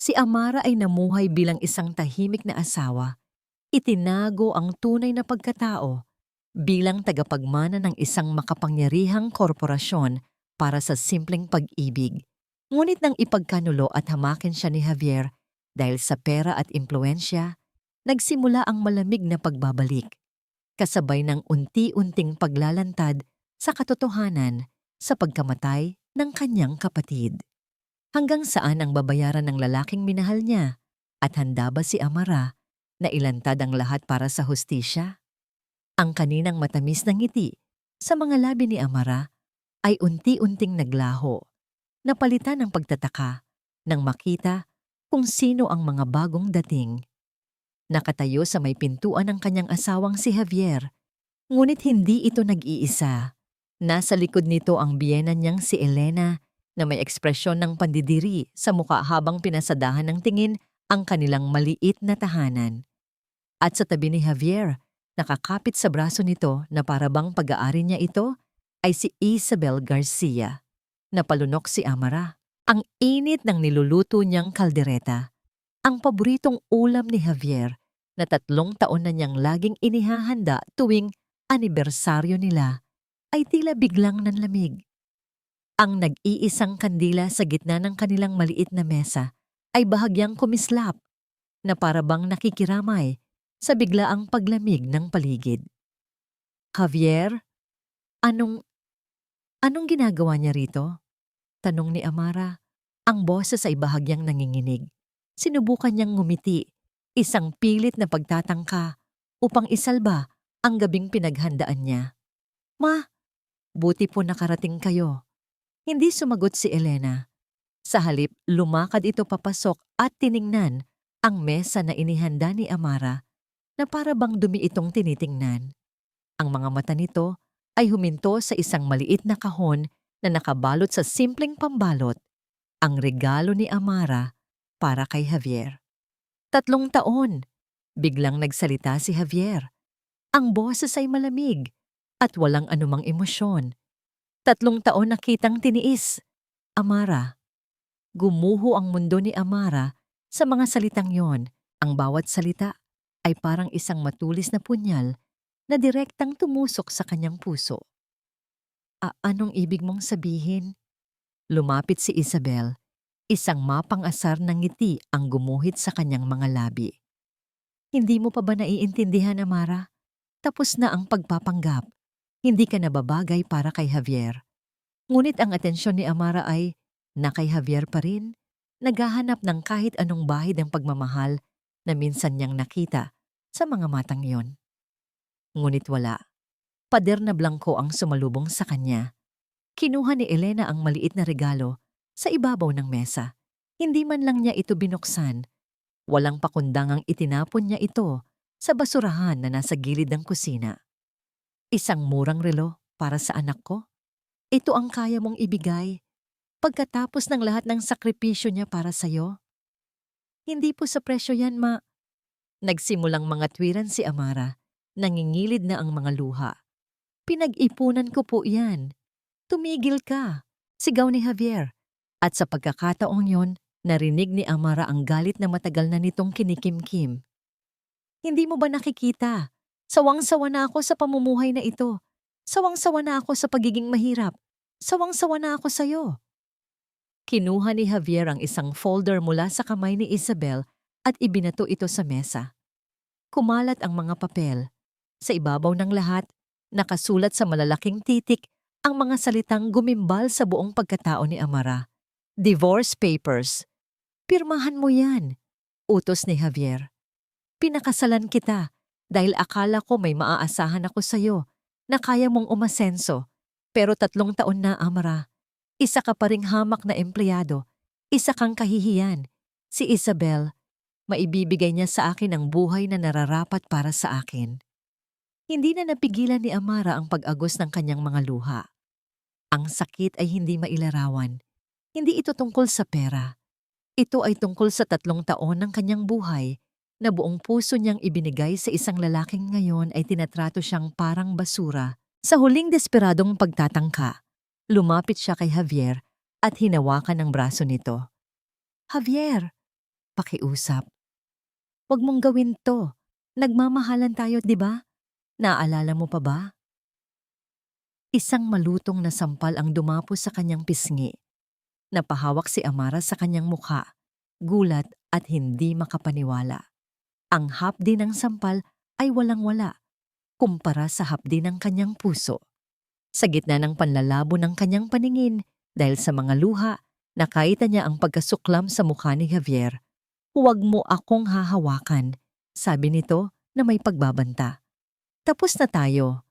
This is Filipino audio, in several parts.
Si Amara ay namuhay bilang isang tahimik na asawa. Itinago ang tunay na pagkatao bilang tagapagmana ng isang makapangyarihang korporasyon para sa simpleng pag-ibig. Ngunit nang ipagkanulo at hamakin siya ni Javier dahil sa pera at impluensya, nagsimula ang malamig na pagbabalik, kasabay ng unti-unting paglalantad sa katotohanan sa pagkamatay ng kanyang kapatid. Hanggang saan ang babayaran ng lalaking minahal niya at handa ba si Amara na ilantad ang lahat para sa hustisya? Ang kaninang matamis na ngiti sa mga labi ni Amara ay unti-unting naglaho, napalitan ng pagtataka nang makita kung sino ang mga bagong dating. Nakatayo sa may pintuan ng kanyang asawang si Javier, ngunit hindi ito nag-iisa. Nasa likod nito ang biyena niyang si Elena na may ekspresyon ng pandidiri sa mukha habang pinasadahan ng tingin ang kanilang maliit na tahanan. At sa tabi ni Javier, nakakapit sa braso nito na parabang pag-aari niya ito, ay si Isabel Garcia. Napalunok si Amara. Ang init ng niluluto niyang kaldereta, ang paboritong ulam ni Javier na 3 taon na niyang laging inihahanda tuwing anibersaryo nila, ay tila biglang nanlamig. Ang nag-iisang kandila sa gitna ng kanilang maliit na mesa ay bahagyang kumislap na parabang nakikiramay sa biglaang paglamig ng paligid. Javier, anong ginagawa niya rito? Tanong ni Amara, ang boses ay bahagyang nanginginig. Sinubukan niyang ngumiti, isang pilit na pagtatangka upang isalba ang gabing pinaghandaan niya. Ma, buti po nakarating kayo. Hindi sumagot si Elena. Sa halip, lumakad ito papasok at tiningnan ang mesa na inihanda ni Amara na para bang dumi itong tinitingnan. Ang mga mata nito ay huminto sa isang maliit na kahon na nakabalot sa simpleng pambalot, ang regalo ni Amara para kay Javier. 3 taon, biglang nagsalita si Javier. Ang boses ay malamig at walang anumang emosyon. 3 taon na kitang tiniis, Amara. Gumuho ang mundo ni Amara sa mga salitang yon. Ang bawat salita ay parang isang matulis na punyal na direktang tumusok sa kanyang puso. Anong ibig mong sabihin? Lumapit si Isabel. Isang mapang-asar na ngiti ang gumuhit sa kanyang mga labi. Hindi mo pa ba naiintindihan, Amara? Tapos na ang pagpapanggap. Hindi ka nababagay para kay Javier. Ngunit ang atensyon ni Amara ay na kay Javier pa rin, naghahanap ng kahit anong bahid ng pagmamahal na minsan niyang nakita sa mga matang yon. Ngunit wala. Pader na blangko ang sumalubong sa kanya. Kinuha ni Elena ang maliit na regalo sa ibabaw ng mesa. Hindi man lang niya ito binuksan. Walang pakundangang itinapon niya ito sa basurahan na nasa gilid ng kusina. Isang murang relo para sa anak ko. Ito ang kaya mong ibigay pagkatapos ng lahat ng sakripisyo niya para sa'yo. Hindi po sa presyo yan, ma. Nagsimulang mga twiran si Amara. Nangingilid na ang mga luha. Pinag-ipunan ko po yan. Tumigil ka, sigaw ni Javier. At sa pagkakataong yon, narinig ni Amara ang galit na matagal na nitong kinikimkim. Hindi mo ba nakikita? Sawang-sawa na ako sa pamumuhay na ito. Sawang-sawa na ako sa pagiging mahirap. Sawang-sawa na ako sa'yo. Kinuha ni Javier ang isang folder mula sa kamay ni Isabel at ibinato ito sa mesa. Kumalat ang mga papel. Sa ibabaw ng lahat, nakasulat sa malalaking titik ang mga salitang gumimbal sa buong pagkatao ni Amara. Divorce papers. Pirmahan mo yan, utos ni Javier. Pinakasalan kita dahil akala ko may maaasahan ako sa'yo na kaya mong umasenso. Pero 3 taon na, Amara. Isa ka pa ring hamak na empleyado. Isa kang kahihiyan. Si Isabel, maibibigay niya sa akin ang buhay na nararapat para sa akin. Hindi na napigilan ni Amara ang pag-agos ng kanyang mga luha. Ang sakit ay hindi mailarawan. Hindi ito tungkol sa pera. Ito ay tungkol sa 3 taon ng kanyang buhay na buong puso niyang ibinigay sa isang lalaking ngayon ay tinatrato siyang parang basura. Sa huling desperadong pagtatangka, lumapit siya kay Javier at hinawakan ang braso nito. Javier, pakiusap. "Huwag mong gawin to. Nagmamahalan tayo, di ba? Naalala mo pa ba?" Isang malutong na sampal ang dumapo sa kanyang pisngi. Napahawak si Amara sa kanyang mukha, gulat at hindi makapaniwala. Ang hapdi ng sampal ay walang-wala kumpara sa hapdi ng kanyang puso. Sa gitna ng panlalabo ng kanyang paningin dahil sa mga luha, nakita niya ang pagkasuklam sa mukha ni Javier. "Huwag mo akong hahawakan," sabi nito na may pagbabanta. "Tapos na tayo."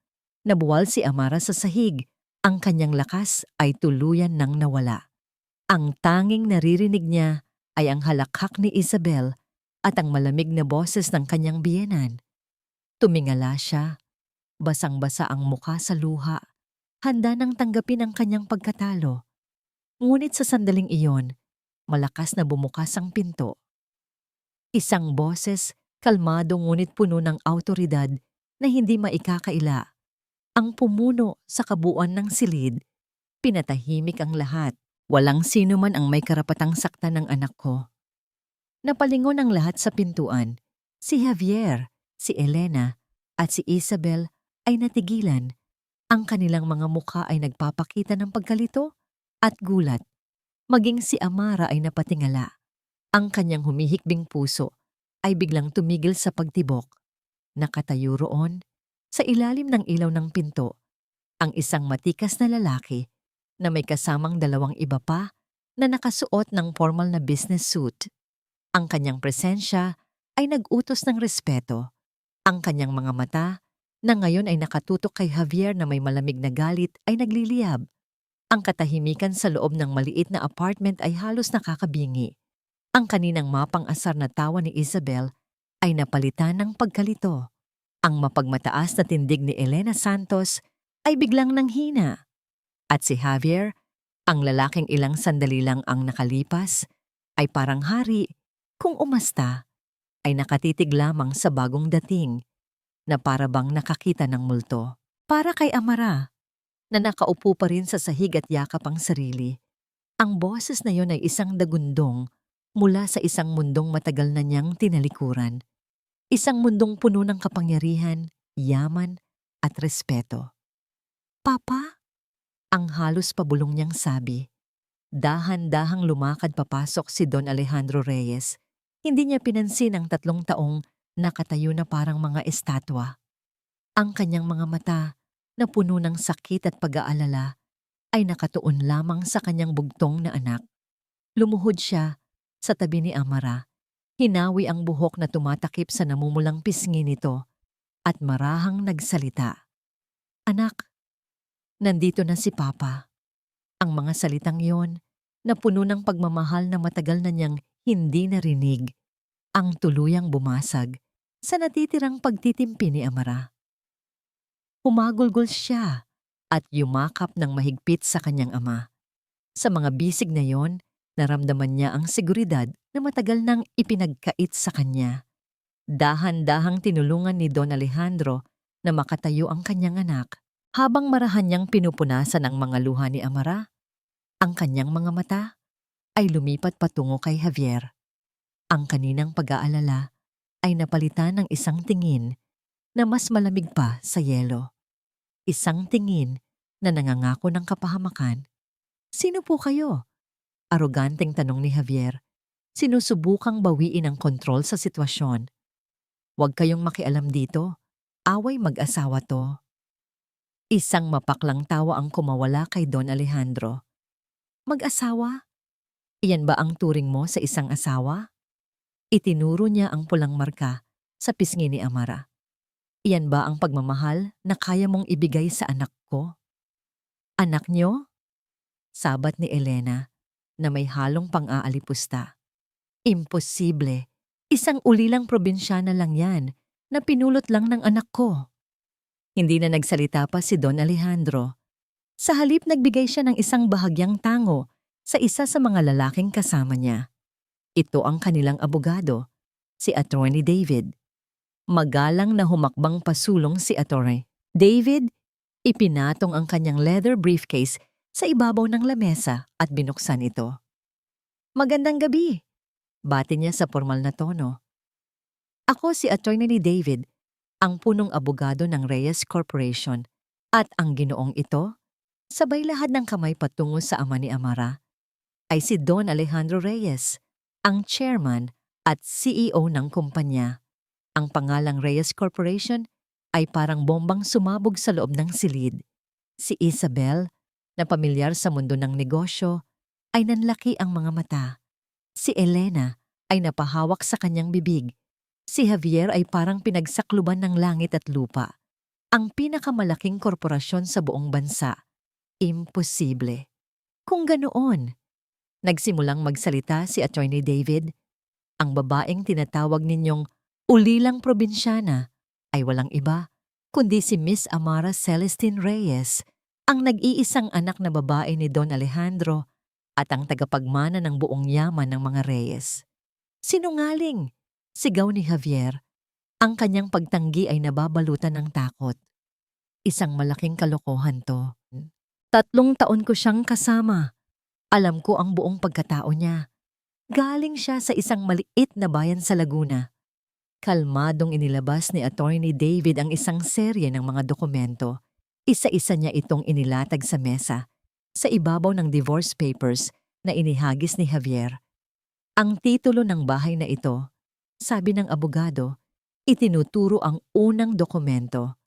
Nabuwal si Amara sa sahig. Ang kanyang lakas ay tuluyan nang nawala. Ang tanging naririnig niya ay ang halakhak ni Isabel at ang malamig na boses ng kanyang biyenan. Tumingala siya. Basang-basa ang mukha sa luha. Handa nang tanggapin ang kanyang pagkatalo. Ngunit sa sandaling iyon, malakas na bumukas ang pinto. Isang boses, kalmado ngunit puno ng awtoridad na hindi maikakaila. Ang pumuno sa kabuuan ng silid. Pinatahimik ang lahat. Walang sino man ang may karapatang saktan ng anak ko. Napalingon ang lahat sa pintuan. Si Javier, si Elena, at si Isabel ay natigilan. Ang kanilang mga mukha ay nagpapakita ng pagkalito at gulat. Maging si Amara ay napatingala. Ang kanyang humihikbing puso ay biglang tumigil sa pagtibok. Nakatayo roon, sa ilalim ng ilaw ng pinto, ang isang matikas na lalaki na may kasamang dalawang iba pa na nakasuot ng formal na business suit. Ang kanyang presensya ay nag-utos ng respeto. Ang kanyang mga mata, na ngayon ay nakatutok kay Javier na may malamig na galit, ay nagliliyab. Ang katahimikan sa loob ng maliit na apartment ay halos nakakabingi. Ang kaninang mapang-asar na tawa ni Isabel ay napalitan ng pagkalito. Ang mapagmataas na tindig ni Elena Santos ay biglang nanghina. At si Javier, ang lalaking ilang sandali lang ang nakalipas, ay parang hari, kung umasta, ay nakatitig lamang sa bagong dating, na para bang nakakita ng multo. Para kay Amara, na nakaupo pa rin sa sahig at yakap ang sarili. Ang boses na yon ay isang dagundong mula sa isang mundong matagal na niyang tinalikuran. Isang mundong puno ng kapangyarihan, yaman, at respeto. "Papa?" Ang halos pabulong niyang sabi. Dahan-dahang lumakad papasok si Don Alejandro Reyes. Hindi niya pinansin ang 3 taong nakatayo na parang mga estatwa. Ang kanyang mga mata, na puno ng sakit at pag-aalala, ay nakatuon lamang sa kanyang bugtong na anak. Lumuhod siya sa tabi ni Amara. Hinawi ang buhok na tumatakip sa namumulang pisngi nito at marahang nagsalita. "Anak, nandito na si Papa." Ang mga salitang yon, na puno ng pagmamahal na matagal na niyang hindi narinig, ang tuluyang bumasag sa natitirang pagtitimpi ni Amara. Humagulgol siya at yumakap ng mahigpit sa kanyang ama. Sa mga bisig na yon, naramdaman niya ang seguridad na matagal nang ipinagkait sa kanya. Dahan-dahang tinulungan ni Don Alejandro na makatayo ang kanyang anak habang marahan niyang pinupunasan ang mga luha ni Amara. Ang kanyang mga mata ay lumipat patungo kay Javier. Ang kaninang pag-aalala ay napalitan ng isang tingin na mas malamig pa sa yelo. Isang tingin na nangangako ng kapahamakan. "Sino po kayo?" Aroganteng tanong ni Javier. Sinusubukang bawiin ang kontrol sa sitwasyon. "Huwag kayong makialam dito. Away mag-asawa to." Isang mapaklang tawa ang kumawala kay Don Alejandro. "Mag-asawa? Iyan ba ang turing mo sa isang asawa?" Itinuro niya ang pulang marka sa pisngi ni Amara. "Iyan ba ang pagmamahal na kaya mong ibigay sa anak ko?" "Anak niyo?" Sabat ni Elena na may halong pang-aalipusta. "Imposible. Isang ulilang probinsyana lang yan na pinulot lang ng anak ko." Hindi na nagsalita pa si Don Alejandro. Sa halip nagbigay siya ng isang bahagyang tango sa isa sa mga lalaking kasama niya. Ito ang kanilang abogado, si Attorney David. Magalang na humakbang pasulong si Attorney David, ipinatong ang kanyang leather briefcase sa ibabaw ng lamesa at binuksan ito. "Magandang gabi." Bati niya sa formal na tono. Ako si Attorney David, ang punong abogado ng Reyes Corporation. At ang ginoong ito, sabay lahad ng kamay patungo sa ama ni Amara, ay si Don Alejandro Reyes, ang chairman at CEO ng kumpanya. Ang pangalang Reyes Corporation ay parang bombang sumabog sa loob ng silid. Si Isabel, na pamilyar sa mundo ng negosyo, ay nanlaki ang mga mata. Si Elena ay napahawak sa kanyang bibig. Si Javier ay parang pinagsakluban ng langit at lupa. Ang pinakamalaking korporasyon sa buong bansa. Imposible. Kung ganoon, nagsimulang magsalita si Attorney David. Ang babaeng tinatawag ninyong ulilang probinsyana ay walang iba kundi si Miss Amara Celestine Reyes, ang nag-iisang anak na babae ni Don Alejandro at ang tagapagmana ng buong yaman ng mga Reyes. Sinungaling! Sigaw ni Javier. Ang kanyang pagtanggi ay nababalutan ng takot. Isang malaking kalokohan to. 3 taon ko siyang kasama. Alam ko ang buong pagkatao niya. Galing siya sa isang maliit na bayan sa Laguna. Kalmadong inilabas ni Attorney David ang isang serye ng mga dokumento. Isa-isa niya itong inilatag sa mesa, sa ibabaw ng divorce papers na inihagis ni Javier. Ang titulo ng bahay na ito, sabi ng abogado, itinuturo ang unang dokumento.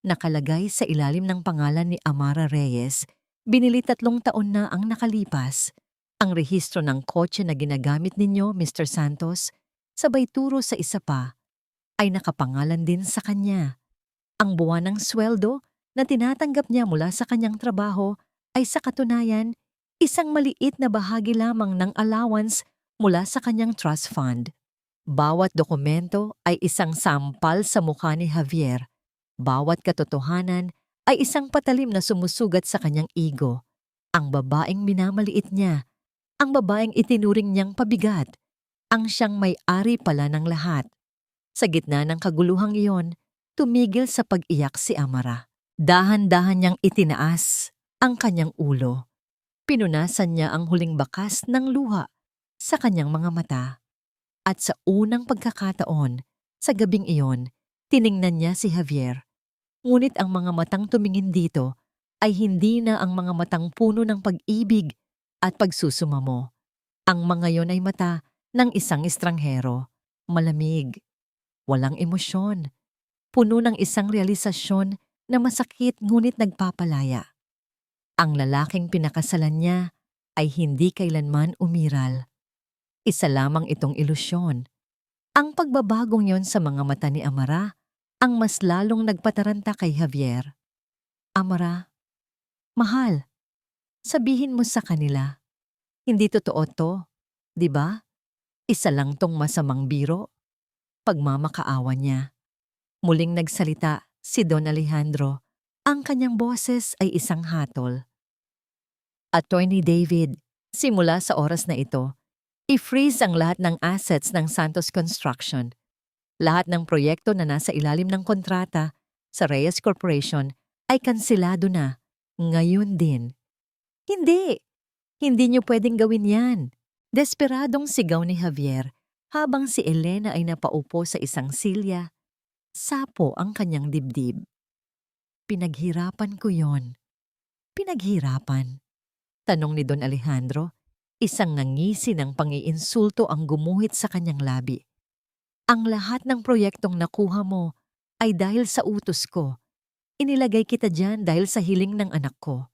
Nakalagay sa ilalim ng pangalan ni Amara Reyes, binili 3 taon na ang nakalipas. Ang rehistro ng kotse na ginagamit ninyo, Mr. Santos, sabay turo sa isa pa, ay nakapangalan din sa kanya. Ang buwan ng sweldo na tinatanggap niya mula sa kanyang trabaho ay sa katunayan isang maliit na bahagi lamang ng allowance mula sa kanyang trust fund. Bawat dokumento ay isang sampal sa mukha ni Javier. Bawat katotohanan ay isang patalim na sumusugat sa kanyang ego. Ang babaeng minamaliit niya, ang babaeng itinuring niyang pabigat, ang siyang may-ari pala ng lahat. Sa gitna ng kaguluhang iyon, tumigil sa pag-iyak si Amara. Dahan-dahan niyang itinaas ang kanyang ulo. Pinunasan niya ang huling bakas ng luha sa kanyang mga mata. At sa unang pagkakataon, sa gabing iyon, tiningnan niya si Javier. Ngunit ang mga matang tumingin dito ay hindi na ang mga matang puno ng pag-ibig at pagsusumamo. Ang mga yon ay mata ng isang estranghero, malamig, walang emosyon, puno ng isang realisasyon na masakit ngunit nagpapalaya. Ang lalaking pinakasalan niya ay hindi kailanman umiral. Isa lamang itong ilusyon. Ang pagbabagong yon sa mga mata ni Amara ang mas lalong nagpataranta kay Javier. Amara, mahal, sabihin mo sa kanila, hindi totoo to, di ba? Isa lang tong masamang biro. Pagmamakaawa niya. Muling nagsalita si Don Alejandro. Ang kanyang boses ay isang hatol. Attorney David, simula sa oras na ito, i-freeze ang lahat ng assets ng Santos Construction. Lahat ng proyekto na nasa ilalim ng kontrata sa Reyes Corporation ay kansilado na. Ngayon din. Hindi! Hindi niyo pwedeng gawin yan. Desperadong sigaw ni Javier habang si Elena ay napaupo sa isang silya. Sapo ang kanyang dibdib. Pinaghirapan ko yon. Pinaghirapan. Tanong ni Don Alejandro, isang ngangisi ng pang-iinsulto ang gumuhit sa kanyang labi. Ang lahat ng proyektong nakuha mo ay dahil sa utos ko. Inilagay kita dyan dahil sa hiling ng anak ko.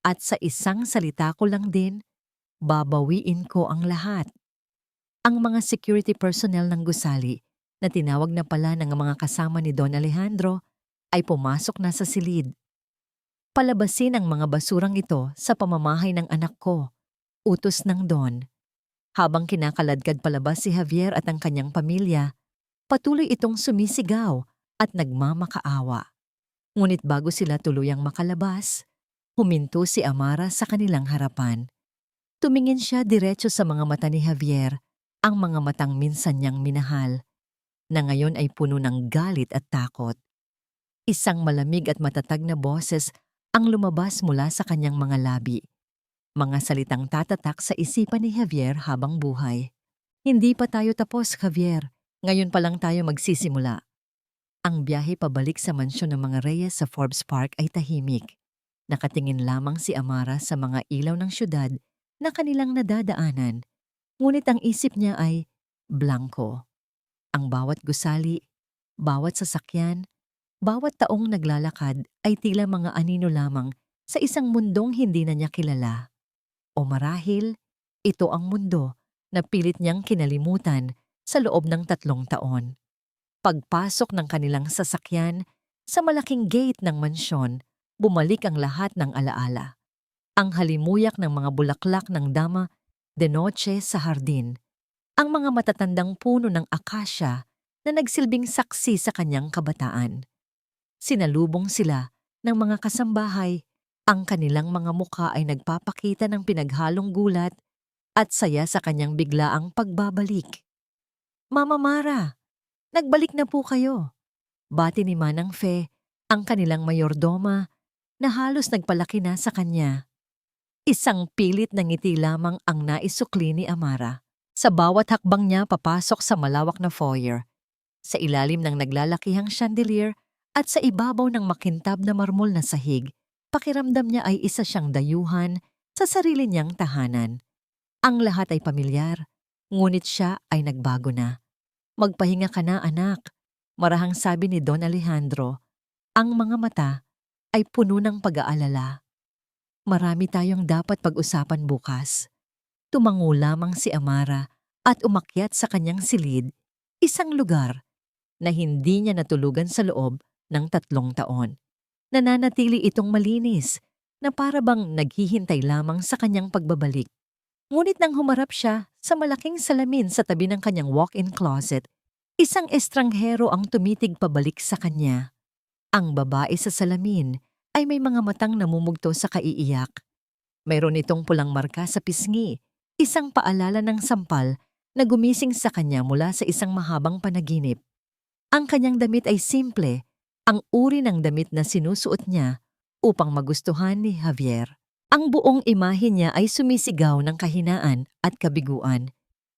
At sa isang salita ko lang din, babawiin ko ang lahat. Ang mga security personnel ng gusali na tinawag na pala ng mga kasama ni Don Alejandro ay pumasok na sa silid. Palabasin ang mga basurang ito sa pamamahay ng anak ko, utos ng Don. Habang kinakaladkad palabas si Javier at ang kanyang pamilya, patuloy itong sumisigaw at nagmamakaawa. Ngunit bago sila tuluyang makalabas, huminto si Amara sa kanilang harapan. Tumingin siya diretso sa mga mata ni Javier, ang mga matang minsan niyang minahal, na ngayon ay puno ng galit at takot. Isang malamig at matatag na boses ang lumabas mula sa kanyang mga labi. Mga salitang tatatak sa isipan ni Javier habang buhay. Hindi pa tayo tapos, Javier. Ngayon pa lang tayo magsisimula. Ang biyahe pabalik sa mansyon ng mga Reyes sa Forbes Park ay tahimik. Nakatingin lamang si Amara sa mga ilaw ng syudad na kanilang nadadaanan. Ngunit ang isip niya ay blanko. Ang bawat gusali, bawat sasakyan, bawat taong naglalakad ay tila mga anino lamang sa isang mundong hindi na niya kilala. O marahil, ito ang mundo na pilit niyang kinalimutan sa loob ng 3 taon. Pagpasok ng kanilang sasakyan sa malaking gate ng mansyon, bumalik ang lahat ng alaala. Ang halimuyak ng mga bulaklak ng dama de noche sa hardin, ang mga matatandang puno ng akasya na nagsilbing saksi sa kanyang kabataan. Sinalubong sila ng mga kasambahay, ang kanilang mga mukha ay nagpapakita ng pinaghalong gulat at saya sa kanyang biglaang pagbabalik. Mama Mara, nagbalik na po kayo. Bati ni Manang Fe, ang kanilang mayordoma, na halos nagpalaki na sa kanya. Isang pilit na ngiti lamang ang naisukli ni Amara. Sa bawat hakbang niya papasok sa malawak na foyer, sa ilalim ng naglalakihang chandelier at sa ibabaw ng makintab na marmol na sahig, pakiramdam niya ay isa siyang dayuhan sa sarili niyang tahanan. Ang lahat ay pamilyar, ngunit siya ay nagbago na. Magpahinga ka na, anak, marahang sabi ni Don Alejandro. Ang mga mata ay puno ng pag-aalala. Marami tayong dapat pag-usapan bukas. Tumango lamang si Amara at umakyat sa kanyang silid, isang lugar na hindi niya natulugan sa loob ng 3 taon. Nananatili itong malinis na para bang naghihintay lamang sa kanyang pagbabalik. Ngunit nang humarap siya sa malaking salamin sa tabi ng kanyang walk-in closet, isang estranghero ang tumitig pabalik sa kanya. Ang babae sa salamin ay may mga matang namumugto sa kaiiyak. Mayroon itong pulang marka sa pisngi, isang paalala ng sampal na gumising sa kanya mula sa isang mahabang panaginip. Ang kanyang damit ay simple, ang uri ng damit na sinusuot niya upang magustuhan ni Javier. Ang buong imahe niya ay sumisigaw ng kahinaan at kabiguan.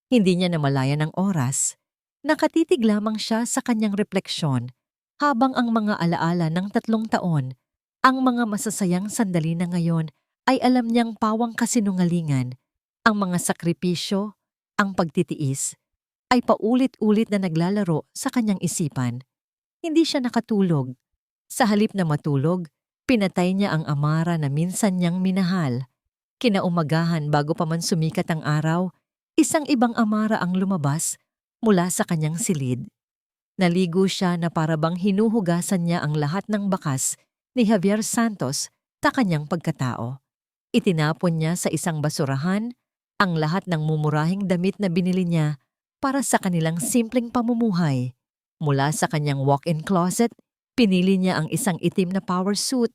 Hindi niya namalayan ng oras. Nakatitig lamang siya sa kanyang refleksyon habang ang mga alaala ng 3 taon, ang mga masasayang sandali na ngayon ay alam niyang pawang kasinungalingan. Ang mga sakripisyo, ang pagtitiis, ay paulit-ulit na naglalaro sa kanyang isipan. Hindi siya nakatulog. Sa halip na matulog, pinatay niya ang Amara na minsan niyang minahal. Kinaumagahan bago pa man sumikat ang araw, isang ibang Amara ang lumabas mula sa kanyang silid. Naligo siya na para bang hinuhugasan niya ang lahat ng bakas ni Javier Santos sa kanyang pagkatao. Itinapon niya sa isang basurahan ang lahat ng mumurahing damit na binili niya para sa kanilang simpleng pamumuhay. Mula sa kanyang walk-in closet, pinili niya ang isang itim na power suit,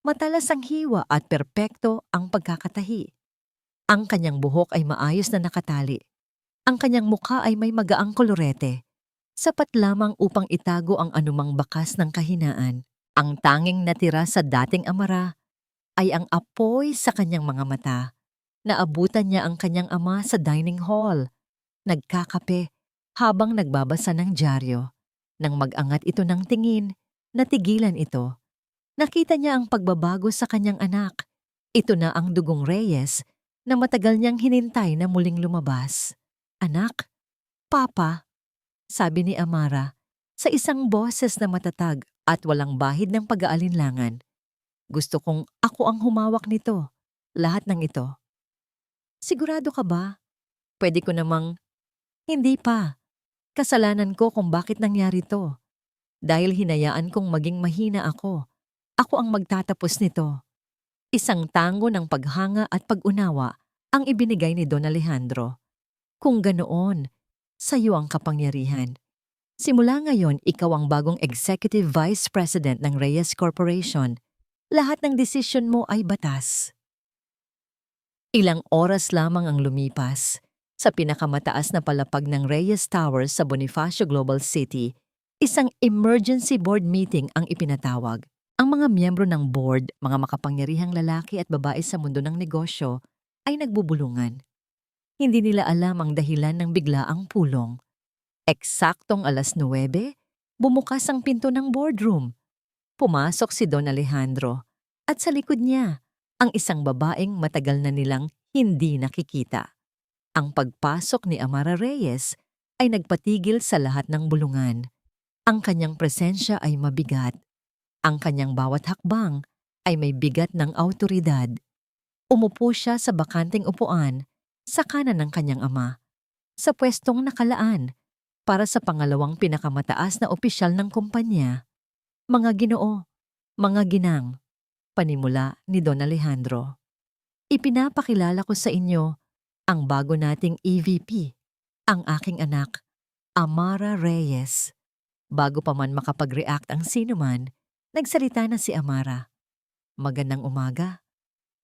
matalas ang hiwa at perpekto ang pagkakatahi. Ang kanyang buhok ay maayos na nakatali. Ang kanyang mukha ay may magaang kolorete. Sapat lamang upang itago ang anumang bakas ng kahinaan. Ang tanging natira sa dating Amara ay ang apoy sa kanyang mga mata. Naabutan niya ang kanyang ama sa dining hall. Nagkakape habang nagbabasa ng dyaryo. Nang mag-angat ito ng tingin, natigilan ito. Nakita niya ang pagbabago sa kanyang anak. Ito na ang dugong Reyes na matagal niyang hinintay na muling lumabas. Anak, Papa, sabi ni Amara sa isang boses na matatag at walang bahid ng pag-aalinlangan. Gusto kong ako ang humawak nito, lahat ng ito. Sigurado ka ba? Pwede ko namang, hindi pa. Kasalanan ko kung bakit nangyari to. Dahil hinayaan kong maging mahina ako. Ako ang magtatapos nito. Isang tango ng paghanga at pag-unawa ang ibinigay ni Don Alejandro. Kung ganoon, sa'yo ang kapangyarihan. Simula ngayon, ikaw ang bagong Executive Vice President ng Reyes Corporation. Lahat ng desisyon mo ay batas. Ilang oras lamang ang lumipas. Sa pinakamataas na palapag ng Reyes Towers sa Bonifacio Global City, isang emergency board meeting ang ipinatawag. Ang mga miyembro ng board, mga makapangyarihang lalaki at babae sa mundo ng negosyo, ay nagbubulungan. Hindi nila alam ang dahilan ng biglaang pulong. Eksaktong 9:00, bumukas ang pinto ng boardroom. Pumasok si Don Alejandro at sa likod niya, ang isang babaeng matagal na nilang hindi nakikita. Ang pagpasok ni Amara Reyes ay nagpatigil sa lahat ng bulungan. Ang kanyang presensya ay mabigat. Ang kanyang bawat hakbang ay may bigat ng awtoridad. Umupo siya sa bakanting upuan sa kanan ng kanyang ama, sa pwestong nakalaan para sa pangalawang pinakamataas na opisyal ng kumpanya. Mga ginoo, mga ginang, panimula ni Don Alejandro. Ipinapakilala ko sa inyo ang bago nating EVP, ang aking anak, Amara Reyes. Bago pa man makapag-react ang sinuman, nagsalita na si Amara. Magandang umaga.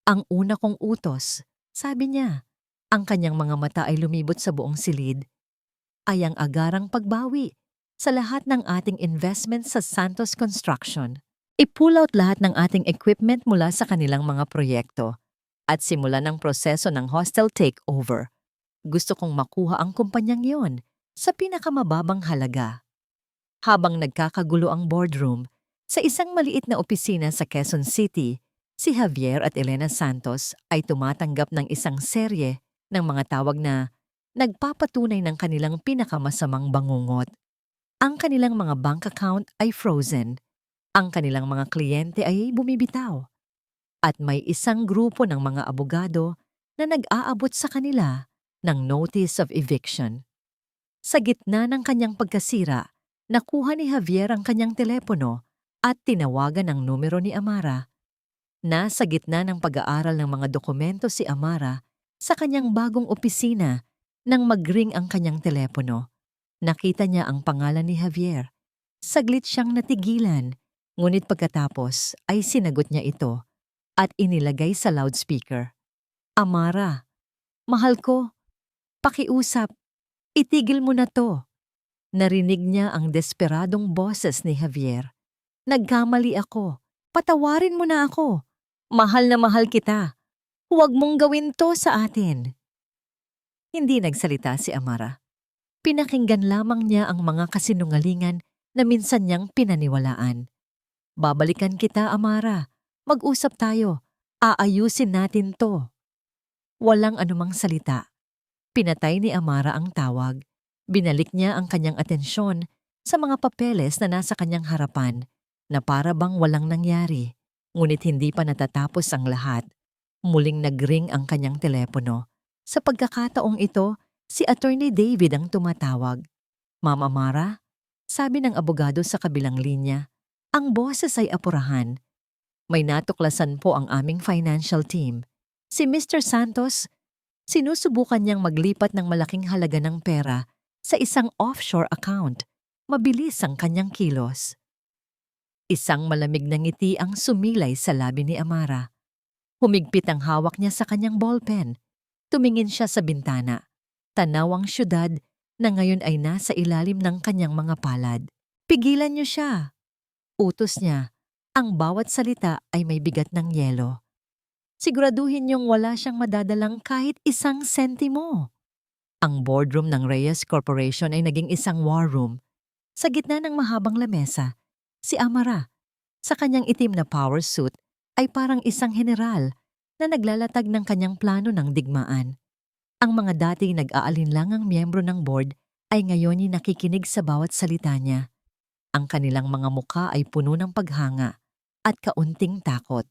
Ang una kong utos, sabi niya, ang kanyang mga mata ay lumibot sa buong silid, ay ang agarang pagbawi sa lahat ng ating investment sa Santos Construction. I-pull out lahat ng ating equipment mula sa kanilang mga proyekto at simulan ang proseso ng hostile takeover. Gusto kong makuha ang kumpanyang yon sa pinakamababang halaga. Habang nagkakagulo ang boardroom, sa isang maliit na opisina sa Quezon City, si Javier at Elena Santos ay tumatanggap ng isang serye ng mga tawag na nagpapatunay ng kanilang pinakamasamang bangungot. Ang kanilang mga bank account ay frozen. Ang kanilang mga kliyente ay bumibitaw. At may isang grupo ng mga abogado na nag-aabot sa kanila ng notice of eviction. Sa gitna ng kanyang pagkasira, nakuha ni Javier ang kanyang telepono at tinawagan ang numero ni Amara. Nasa gitna ng pag-aaral ng mga dokumento si Amara sa kanyang bagong opisina nang mag-ring ang kanyang telepono. Nakita niya ang pangalan ni Javier. Saglit siyang natigilan, ngunit pagkatapos ay sinagot niya ito at inilagay sa loudspeaker. Amara, mahal ko, pakiusap, itigil mo na to. Narinig niya ang desperadong boses ni Javier. Nagkamali ako, patawarin mo na ako. Mahal na mahal kita. Huwag mong gawin to sa atin. Hindi nagsalita si Amara. Pinakinggan lamang niya ang mga kasinungalingan na minsan niyang pinaniwalaan. Babalikan kita, Amara. Mag-usap tayo. Aayusin natin to. Walang anumang salita. Pinatay ni Amara ang tawag. Binalik niya ang kanyang atensyon sa mga papeles na nasa kanyang harapan na para bang walang nangyari. Ngunit hindi pa natatapos ang lahat. Muling nag-ring ang kanyang telepono. Sa pagkakataong ito, si Attorney David ang tumatawag. Ma'am Amara, sabi ng abogado sa kabilang linya, ang boses ay apurahan. May natuklasan po ang aming financial team. Si Mr. Santos, sinusubukan niyang maglipat ng malaking halaga ng pera sa isang offshore account. Mabilis ang kanyang kilos. Isang malamig na ngiti ang sumilay sa labi ni Amara. Humigpit ang hawak niya sa kanyang ballpen. Tumingin siya sa bintana. Tanaw ang syudad na ngayon ay nasa ilalim ng kanyang mga palad. Pigilan niyo siya. Utos niya. Ang bawat salita ay may bigat ng yelo. Siguraduhin niyong wala siyang madadalang kahit isang sentimo. Ang boardroom ng Reyes Corporation ay naging isang war room. Sa gitna ng mahabang lamesa, si Amara, sa kanyang itim na power suit, ay parang isang general na naglalatag ng kanyang plano ng digmaan. Ang mga dating nag-aalinlangang miyembro ng board ay ngayon ay nakikinig sa bawat salita niya. Ang kanilang mga mukha ay puno ng paghanga at kaunting takot.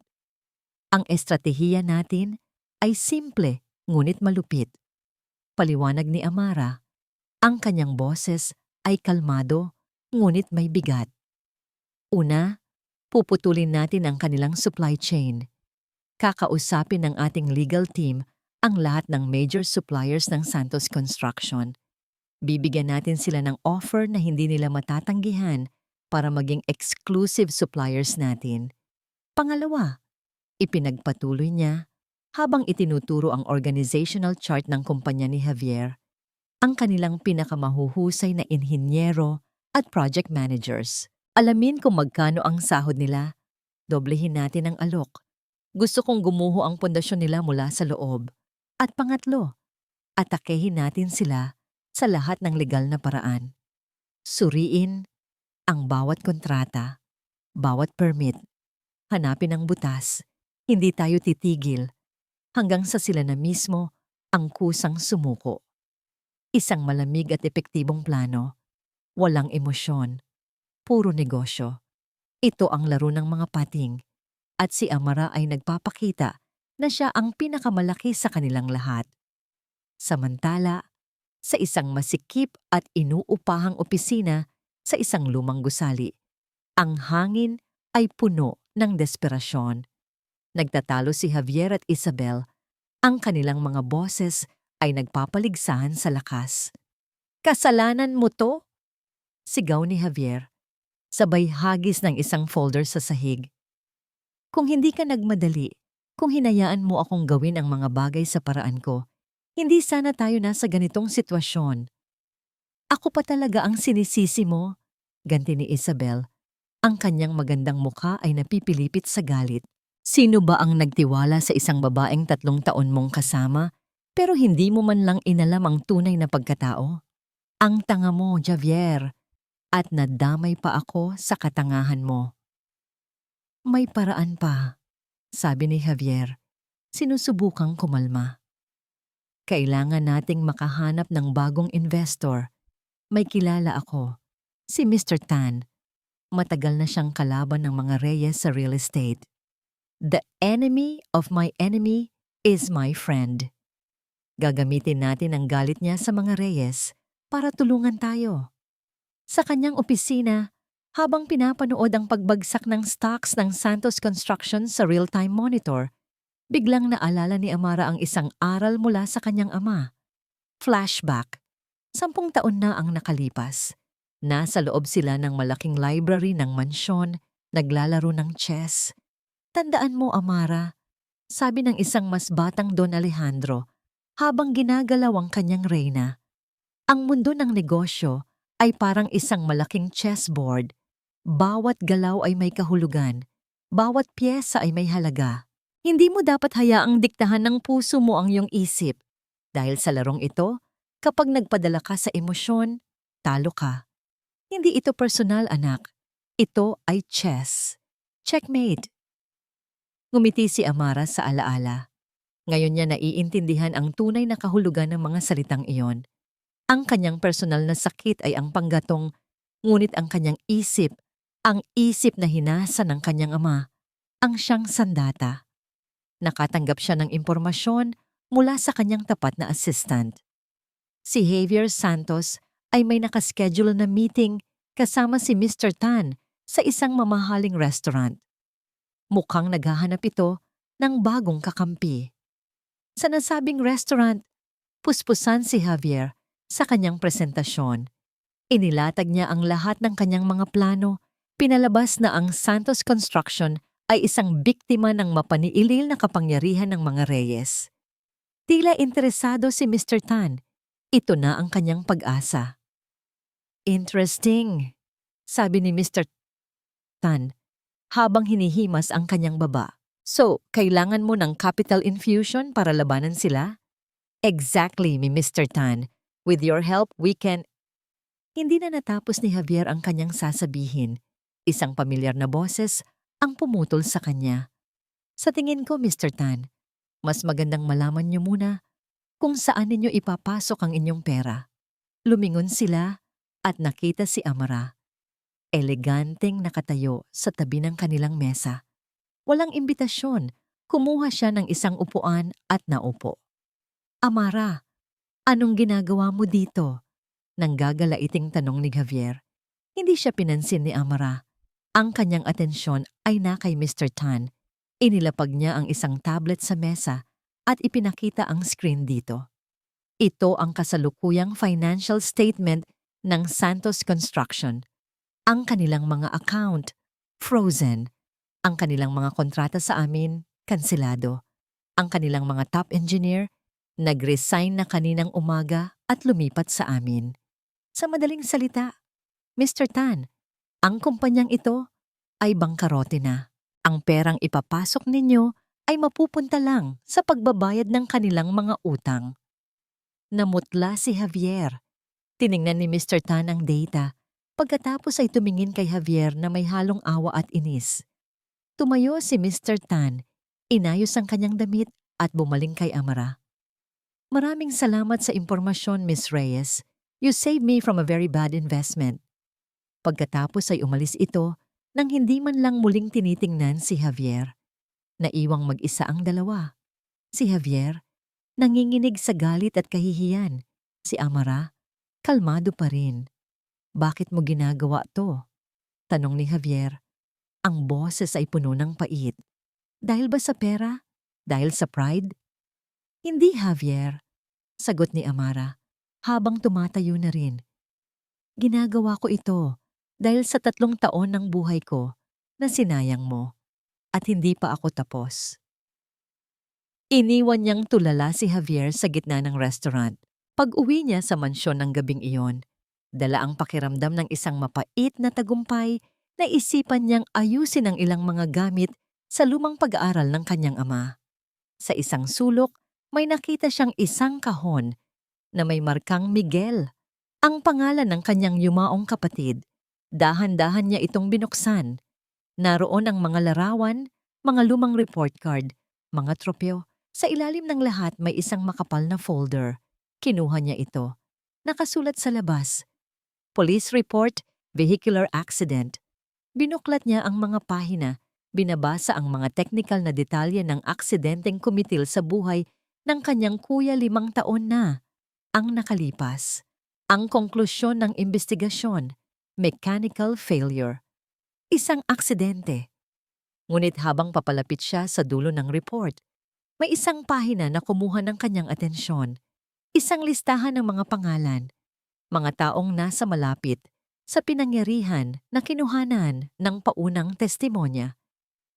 Ang estratehiya natin ay simple ngunit malupit. Paliwanag ni Amara, ang kanyang boses ay kalmado ngunit may bigat. Una, puputulin natin ang kanilang supply chain. Kakausapin ng ating legal team ang lahat ng major suppliers ng Santos Construction. Bibigyan natin sila ng offer na hindi nila matatanggihan para maging exclusive suppliers natin. Pangalawa, ipinagpatuloy niya habang itinuturo ang organizational chart ng kumpanya ni Javier, ang kanilang pinakamahuhusay na inhinyero at project managers. Alamin kung magkano ang sahod nila. Doblehin natin ang alok. Gusto kong gumuho ang pundasyon nila mula sa loob. At pangatlo, Atakehin natin sila sa lahat ng legal na paraan. Suriin ang bawat kontrata, bawat permit. Hanapin ang butas. Hindi tayo titigil hanggang sa sila na mismo ang kusang sumuko. Isang malamig at epektibong plano. Walang emosyon. Puro negosyo. Ito ang laro ng mga pating. At si Amara ay nagpapakita na siya ang pinakamalaki sa kanilang lahat. Samantala, sa isang masikip at inuupahang opisina sa isang lumang gusali, ang hangin ay puno ng desperasyon. Nagtatalo si Javier at Isabel. Ang kanilang mga boses ay nagpapaligsahan sa lakas. "Kasalanan mo to?" Sigaw ni Javier, sabay hagis ng isang folder sa sahig. "Kung hindi ka nagmadali, kung hinayaan mo akong gawin ang mga bagay sa paraan ko, hindi sana tayo nasa ganitong sitwasyon." "Ako pa talaga ang sinisisi mo," ganti ni Isabel. Ang kanyang magandang mukha ay napipilipit sa galit. Sino ba ang nagtiwala sa isang babaeng 3 taon mong kasama pero hindi mo man lang inalam ang tunay na pagkatao? Ang tanga mo, Javier, at nadamay pa ako sa katangahan mo. "May paraan pa," sabi ni Javier. Sinusubukang kumalma. "Kailangan nating makahanap ng bagong investor. May kilala ako, si Mr. Tan. Matagal na siyang kalaban ng mga Reyes sa real estate. The enemy of my enemy is my friend. Gagamitin natin ang galit niya sa mga Reyes para tulungan tayo." Sa kanyang opisina, habang pinapanood ang pagbagsak ng stocks ng Santos Construction sa real-time monitor, biglang naalala ni Amara ang isang aral mula sa kanyang ama. Flashback. 10 taon na ang nakalipas. Nasa loob sila ng malaking library ng mansyon, naglalaro ng chess. "Tandaan mo, Amara," sabi ng isang mas batang Don Alejandro habang ginagalaw ang kanyang reyna. "Ang mundo ng negosyo ay parang isang malaking chessboard. Bawat galaw ay may kahulugan. Bawat pyesa ay may halaga. Hindi mo dapat hayaang diktahan ng puso mo ang iyong isip. Dahil sa larong ito, kapag nagpadala ka sa emosyon, talo ka. Hindi ito personal, anak. Ito ay chess. Checkmate." Ngumiti si Amara sa alaala. Ngayon niya naiintindihan ang tunay na kahulugan ng mga salitang iyon. Ang kanyang personal na sakit ay ang panggatong, ngunit ang kanyang isip, ang isip na hinasa ng kanyang ama, ang siyang sandata. Nakatanggap siya ng impormasyon mula sa kanyang tapat na assistant. Si Javier Santos ay may nakaschedule na meeting kasama si Mr. Tan sa isang mamahaling restaurant. Mukhang naghahanap ito ng bagong kakampi. Sa nasabing restaurant, puspusan si Javier sa kanyang presentasyon. Inilatag niya ang lahat ng kanyang mga plano. Pinalabas na ang Santos Construction ay isang biktima ng mapaniilil na kapangyarihan ng mga Reyes. Tila interesado si Mr. Tan. Ito na ang kanyang pag-asa. "Interesting," sabi ni Mr. Tan habang hinihimas ang kanyang baba. "So, kailangan mo ng capital infusion para labanan sila?" "Exactly, Mr. Tan. With your help, we can—" Hindi na natapos ni Javier ang kanyang sasabihin. Isang pamilyar na boses ang pumutol sa kanya. "Sa tingin ko, Mr. Tan, mas magandang malaman niyo muna kung saan ninyo ipapasok ang inyong pera." Lumingon sila at nakita si Amara. Eleganteng nakatayo sa tabi ng kanilang mesa. Walang imbitasyon, kumuha siya ng isang upuan at naupo. "Amara, anong ginagawa mo dito?" Nanggagalaiting tanong ni Javier. Hindi siya pinansin ni Amara. Ang kanyang atensyon ay na kay Mr. Tan. Inilapag niya ang isang tablet sa mesa at ipinakita ang screen dito. Ito ang kasalukuyang financial statement ng Santos Construction. Ang kanilang mga account, frozen. Ang kanilang mga kontrata sa amin, kanselado. Ang kanilang mga top engineer, nag-resign na kaninang umaga at lumipat sa amin. Sa madaling salita, Mr. Tan, ang kumpanyang ito ay bangkarote na. Ang perang ipapasok ninyo ay mapupunta lang sa pagbabayad ng kanilang mga utang. Namutla si Javier. Tiningnan ni Mr. Tan ang data. Pagkatapos ay tumingin kay Javier na may halong awa at inis. Tumayo si Mr. Tan, inayos ang kanyang damit at bumaling kay Amara. Maraming salamat sa impormasyon, Miss Reyes. You saved me from a very bad investment. Pagkatapos ay umalis ito nang hindi man lang muling tinitingnan si Javier. Naiwang mag-isa ang dalawa. Si Javier, nanginginig sa galit at kahihiyan. Si Amara, kalmado pa rin. Bakit mo ginagawa to? Tanong ni Javier. Ang boses ay puno ng pait. Dahil ba sa pera? Dahil sa pride? Hindi, Javier. Sagot ni Amara, habang tumatayo na rin. Ginagawa ko ito dahil sa 3 taon ng buhay ko na sinayang mo at hindi pa ako tapos. Iniwan niyang tulala si Javier sa gitna ng restaurant. Pag-uwi niya sa mansyon ng gabing iyon, dala ang pakiramdam ng isang mapait na tagumpay na isipan niyang ayusin ang ilang mga gamit sa lumang pag-aaral ng kanyang ama. Sa isang sulok, may nakita siyang isang kahon na may markang Miguel, ang pangalan ng kanyang yumaong kapatid. Dahan-dahan niya itong binuksan. Naroon ang mga larawan, mga lumang report card, mga tropeo. Sa ilalim ng lahat may isang makapal na folder. Kinuha niya ito. Nakasulat sa labas, Police Report, Vehicular Accident. Binuklat niya ang mga pahina, binabasa ang mga technical na detalye ng aksidenteng kumitil sa buhay ng kanyang kuya 5 taon na ang nakalipas. Ang konklusyon ng investigasyon, mechanical failure. Isang aksidente. Ngunit habang papalapit siya sa dulo ng report, may isang pahina na kumuha ng kanyang atensyon. Isang listahan ng mga pangalan, mga taong nasa malapit sa pinangyarihan na kinuhanan ng paunang testimonya.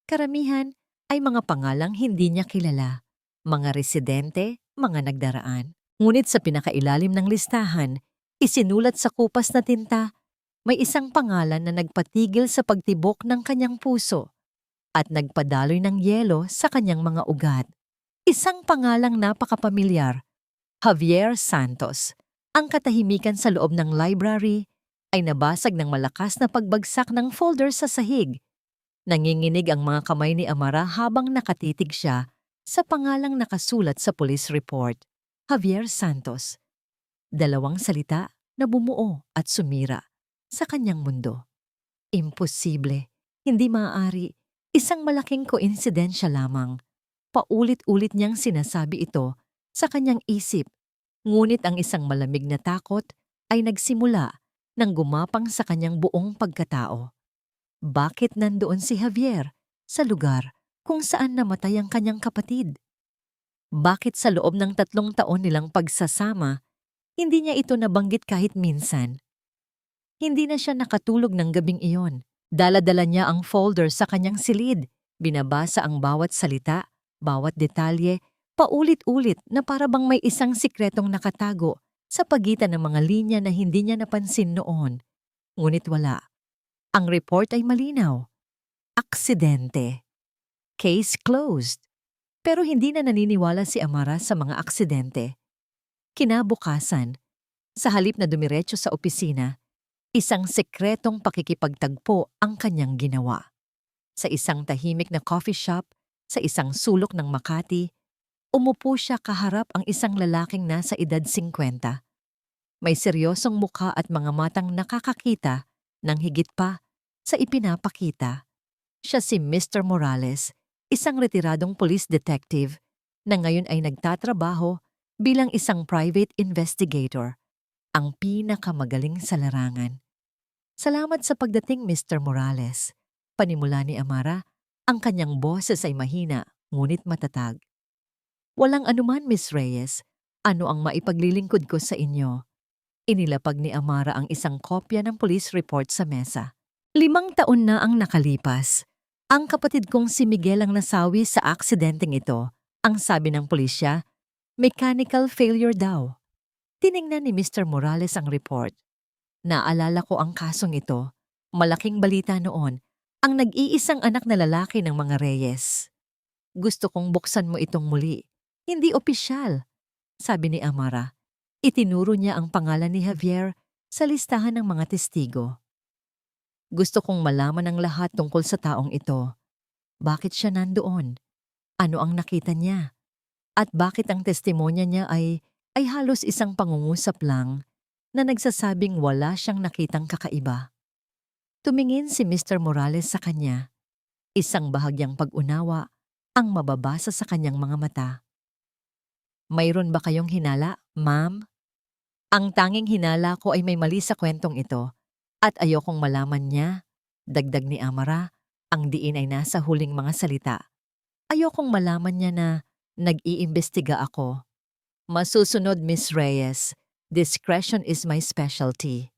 Karamihan ay mga pangalang hindi niya kilala, mga residente, mga nagdaraan. Ngunit sa pinakailalim ng listahan, isinulat sa kupas na tinta, may isang pangalan na nagpatigil sa pagtibok ng kanyang puso at nagpadaloy ng yelo sa kanyang mga ugat. Isang pangalang napakapamilyar, Javier Santos. Ang katahimikan sa loob ng library ay nabasag ng malakas na pagbagsak ng folder sa sahig. Nanginginig ang mga kamay ni Amara habang nakatitig siya sa pangalang nakasulat sa police report, Javier Santos. 2 salita na bumuo at sumira sa kanyang mundo. Imposible, hindi maaari, isang malaking koinsidensya lamang. Paulit-ulit niyang sinasabi ito sa kanyang isip, ngunit ang isang malamig na takot ay nagsimula nang gumapang sa kanyang buong pagkatao. Bakit nandoon si Javier sa lugar kung saan namatay ang kanyang kapatid? Bakit sa loob ng 3 taon nilang pagsasama, hindi niya ito nabanggit kahit minsan? Hindi na siya nakatulog ng gabing iyon. Dala-dala niya ang folder sa kanyang silid. Binabasa ang bawat salita, bawat detalye, paulit-ulit na para bang may isang sikretong nakatago sa pagitan ng mga linya na hindi niya napansin noon. Ngunit wala. Ang report ay malinaw. Aksidente. Case closed. Pero hindi na naniniwala si Amara sa mga aksidente. Kinabukasan, sa halip na dumiretso sa opisina, isang sekretong pakikipagtagpo ang kanyang ginawa. Sa isang tahimik na coffee shop, sa isang sulok ng Makati, umupo siya kaharap ang isang lalaking nasa edad 50. May seryosong mukha at mga matang nakakakita ng higit pa sa ipinapakita. Siya si Mr. Morales, isang retiradong police detective na ngayon ay nagtatrabaho bilang isang private investigator, ang pinakamagaling sa larangan. Salamat sa pagdating, Mr. Morales. Panimula ni Amara, ang kanyang boses ay mahina, ngunit matatag. Walang anuman, Miss Reyes. Ano ang maipaglilingkod ko sa inyo? Inilapag ni Amara ang isang kopya ng police report sa mesa. 5 taon na ang nakalipas. Ang kapatid kong si Miguel ang nasawi sa aksidenteng ito. Ang sabi ng pulisya, mechanical failure daw. Tiningnan ni Mr. Morales ang report. Naalala ko ang kasong ito. Malaking balita noon, ang nag-iisang anak na lalaki ng mga Reyes. Gusto kong buksan mo itong muli. Hindi opisyal, sabi ni Amara. Itinuro niya ang pangalan ni Javier sa listahan ng mga testigo. Gusto kong malaman ang lahat tungkol sa taong ito. Bakit siya nandoon? Ano ang nakita niya? At bakit ang testimonya niya ay halos isang pangungusap lang na nagsasabing wala siyang nakitang kakaiba? Tumingin si Mr. Morales sa kanya. Isang bahagyang pag-unawa ang mababasa sa kanyang mga mata. Mayroon ba kayong hinala, ma'am? Ang tanging hinala ko ay may mali sa kwentong ito at ayokong malaman niya, dagdag ni Amara, ang diin ay nasa huling mga salita. Ayokong malaman niya na nag-iimbestiga ako. Masusunod, Miss Reyes. Discretion is my specialty.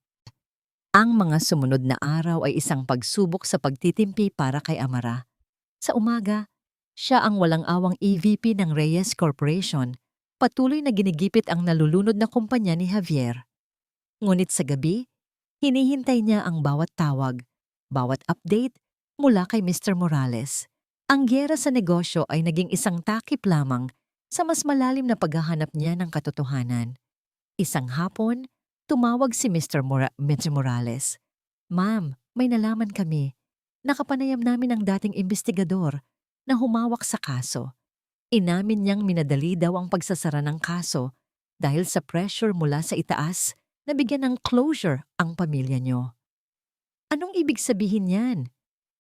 Ang mga sumunod na araw ay isang pagsubok sa pagtitimpi para kay Amara. Sa umaga, siya ang walang-awang EVP ng Reyes Corporation, patuloy na ginigipit ang nalulunod na kumpanya ni Javier. Ngunit sa gabi, hinihintay niya ang bawat tawag, bawat update mula kay Mr. Morales. Ang giyera sa negosyo ay naging isang takip lamang sa mas malalim na paghahanap niya ng katotohanan. Isang hapon, tumawag si Mr. Morales. Ma'am, may nalaman kami. Nakapanayam namin ang dating investigador na humawak sa kaso. Inamin niyang minadali daw ang pagsasara ng kaso dahil sa pressure mula sa itaas na bigyan ng closure ang pamilya niyo. Anong ibig sabihin yan?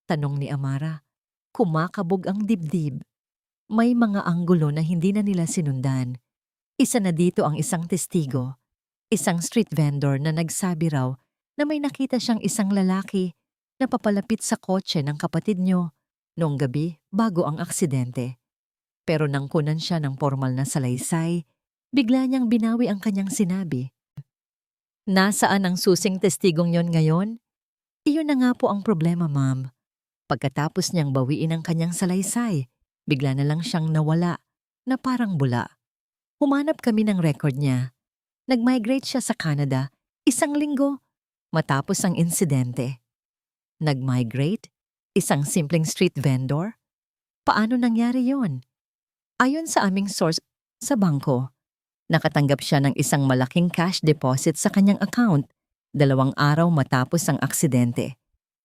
Tanong ni Amara. Kumakabog ang dibdib. May mga anggulo na hindi na nila sinundan. Isa na dito ang isang testigo, isang street vendor na nagsabi raw na may nakita siyang isang lalaki na papalapit sa kotse ng kapatid niyo noong gabi bago ang aksidente. Pero nang kunan siya ng formal na salaysay, bigla niyang binawi ang kanyang sinabi. Nasaan ang susing testigong yon ngayon? Iyon na nga po ang problema, ma'am. Pagkatapos niyang bawiin ang kanyang salaysay, bigla na lang siyang nawala, na parang bula. Humanap kami ng record niya. Nag-migrate siya sa Canada, 1 linggo, matapos ang insidente. Nag-migrate? Isang simpleng street vendor? Paano nangyari yon? Ayon sa aming source sa bangko, nakatanggap siya ng isang malaking cash deposit sa kanyang account 2 araw matapos ang aksidente.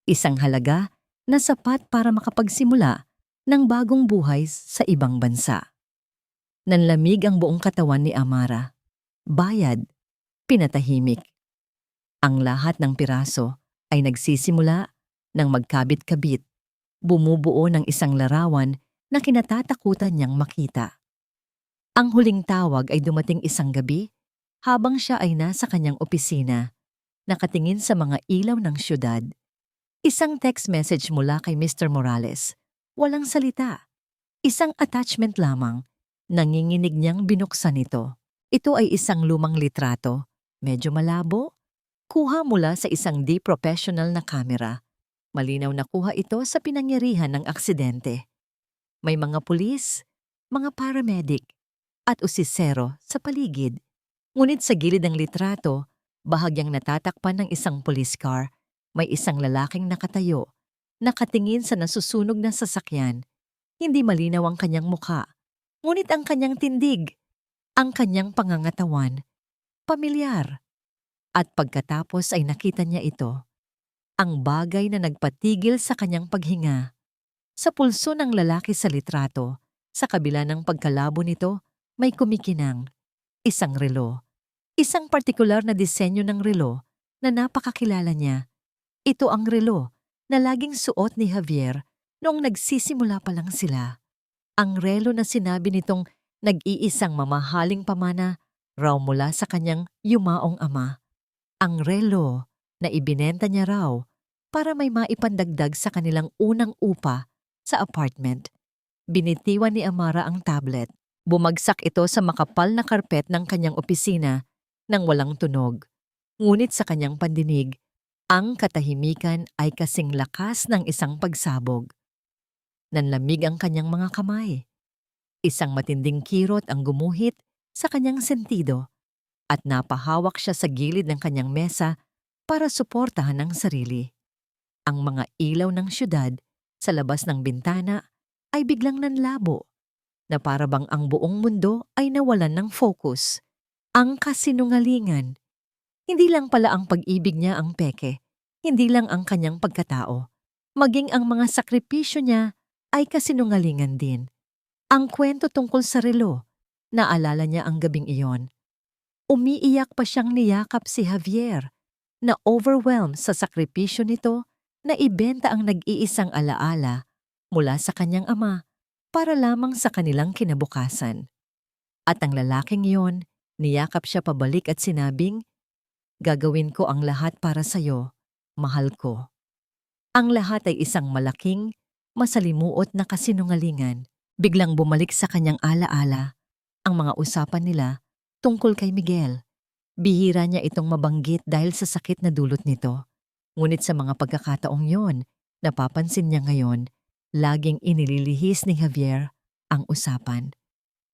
Isang halaga na sapat para makapagsimula ng bagong buhay sa ibang bansa. Nanlamig ang buong katawan ni Amara. Bayad, pinatahimik. Ang lahat ng piraso ay nagsisimula ng magkabit-kabit, bumubuo ng isang larawan na kinatatakutan niyang makita. Ang huling tawag ay dumating isang gabi habang siya ay nasa kanyang opisina, nakatingin sa mga ilaw ng syudad. Isang text message mula kay Mr. Morales. Walang salita. Isang attachment lamang. Nanginginig niyang binuksan ito. Ito ay isang lumang litrato, medyo malabo, kuha mula sa isang di professional na kamera. Malinaw na kuha ito sa pinangyarihan ng aksidente. May mga pulis, mga paramedic, at usisero sa paligid. Ngunit sa gilid ng litrato, bahagyang natatakpan ng isang police car, may isang lalaking nakatayo, nakatingin sa nasusunog na sasakyan. Hindi malinaw ang kanyang mukha. Ngunit ang kanyang tindig, ang kanyang pangangatawan, pamilyar. At pagkatapos ay nakita niya ito, ang bagay na nagpatigil sa kanyang paghinga. Sa pulso ng lalaki sa litrato, sa kabila ng pagkalabo nito, may kumikinang. Isang relo. Isang partikular na disenyo ng relo na napakakilala niya. Ito ang relo na laging suot ni Javier noong nagsisimula pa lang sila. Ang relo na sinabi nitong nag-iisang mamahaling pamana raw mula sa kanyang yumaong ama. Ang relo na ibinenta niya raw para may maipandagdag sa kanilang unang upa sa apartment. Binitiwan ni Amara ang tablet. Bumagsak ito sa makapal na karpet ng kanyang opisina nang walang tunog. Ngunit sa kanyang pandinig, ang katahimikan ay kasing lakas ng isang pagsabog. Nanlamig ang kanyang mga kamay. Isang matinding kirot ang gumuhit sa kanyang sentido at napahawak siya sa gilid ng kanyang mesa para suportahan ang sarili. Ang mga ilaw ng syudad sa labas ng bintana ay biglang nanlabo na para bang ang buong mundo ay nawalan ng focus. Ang kasinungalingan. Hindi lang pala ang pag-ibig niya ang peke, hindi lang ang kanyang pagkatao. Maging ang mga sakripisyo niya ay kasinungalingan din. Ang kwento tungkol sa relo, naalala niya ang gabing iyon. Umiiyak pa siyang niyakap si Javier, na overwhelmed sa sakripisyo nito na ibenta ang nag-iisang alaala mula sa kanyang ama para lamang sa kanilang kinabukasan. At ang lalaking iyon, niyakap siya pabalik at sinabing, "Gagawin ko ang lahat para sa'yo, mahal ko." Ang lahat ay isang malaking, masalimuot na kasinungalingan. Biglang bumalik sa kanyang alaala ang mga usapan nila tungkol kay Miguel. Bihira niya itong mabanggit dahil sa sakit na dulot nito. Ngunit sa mga pagkakataong yon, napapansin niya ngayon, laging inililihis ni Javier ang usapan.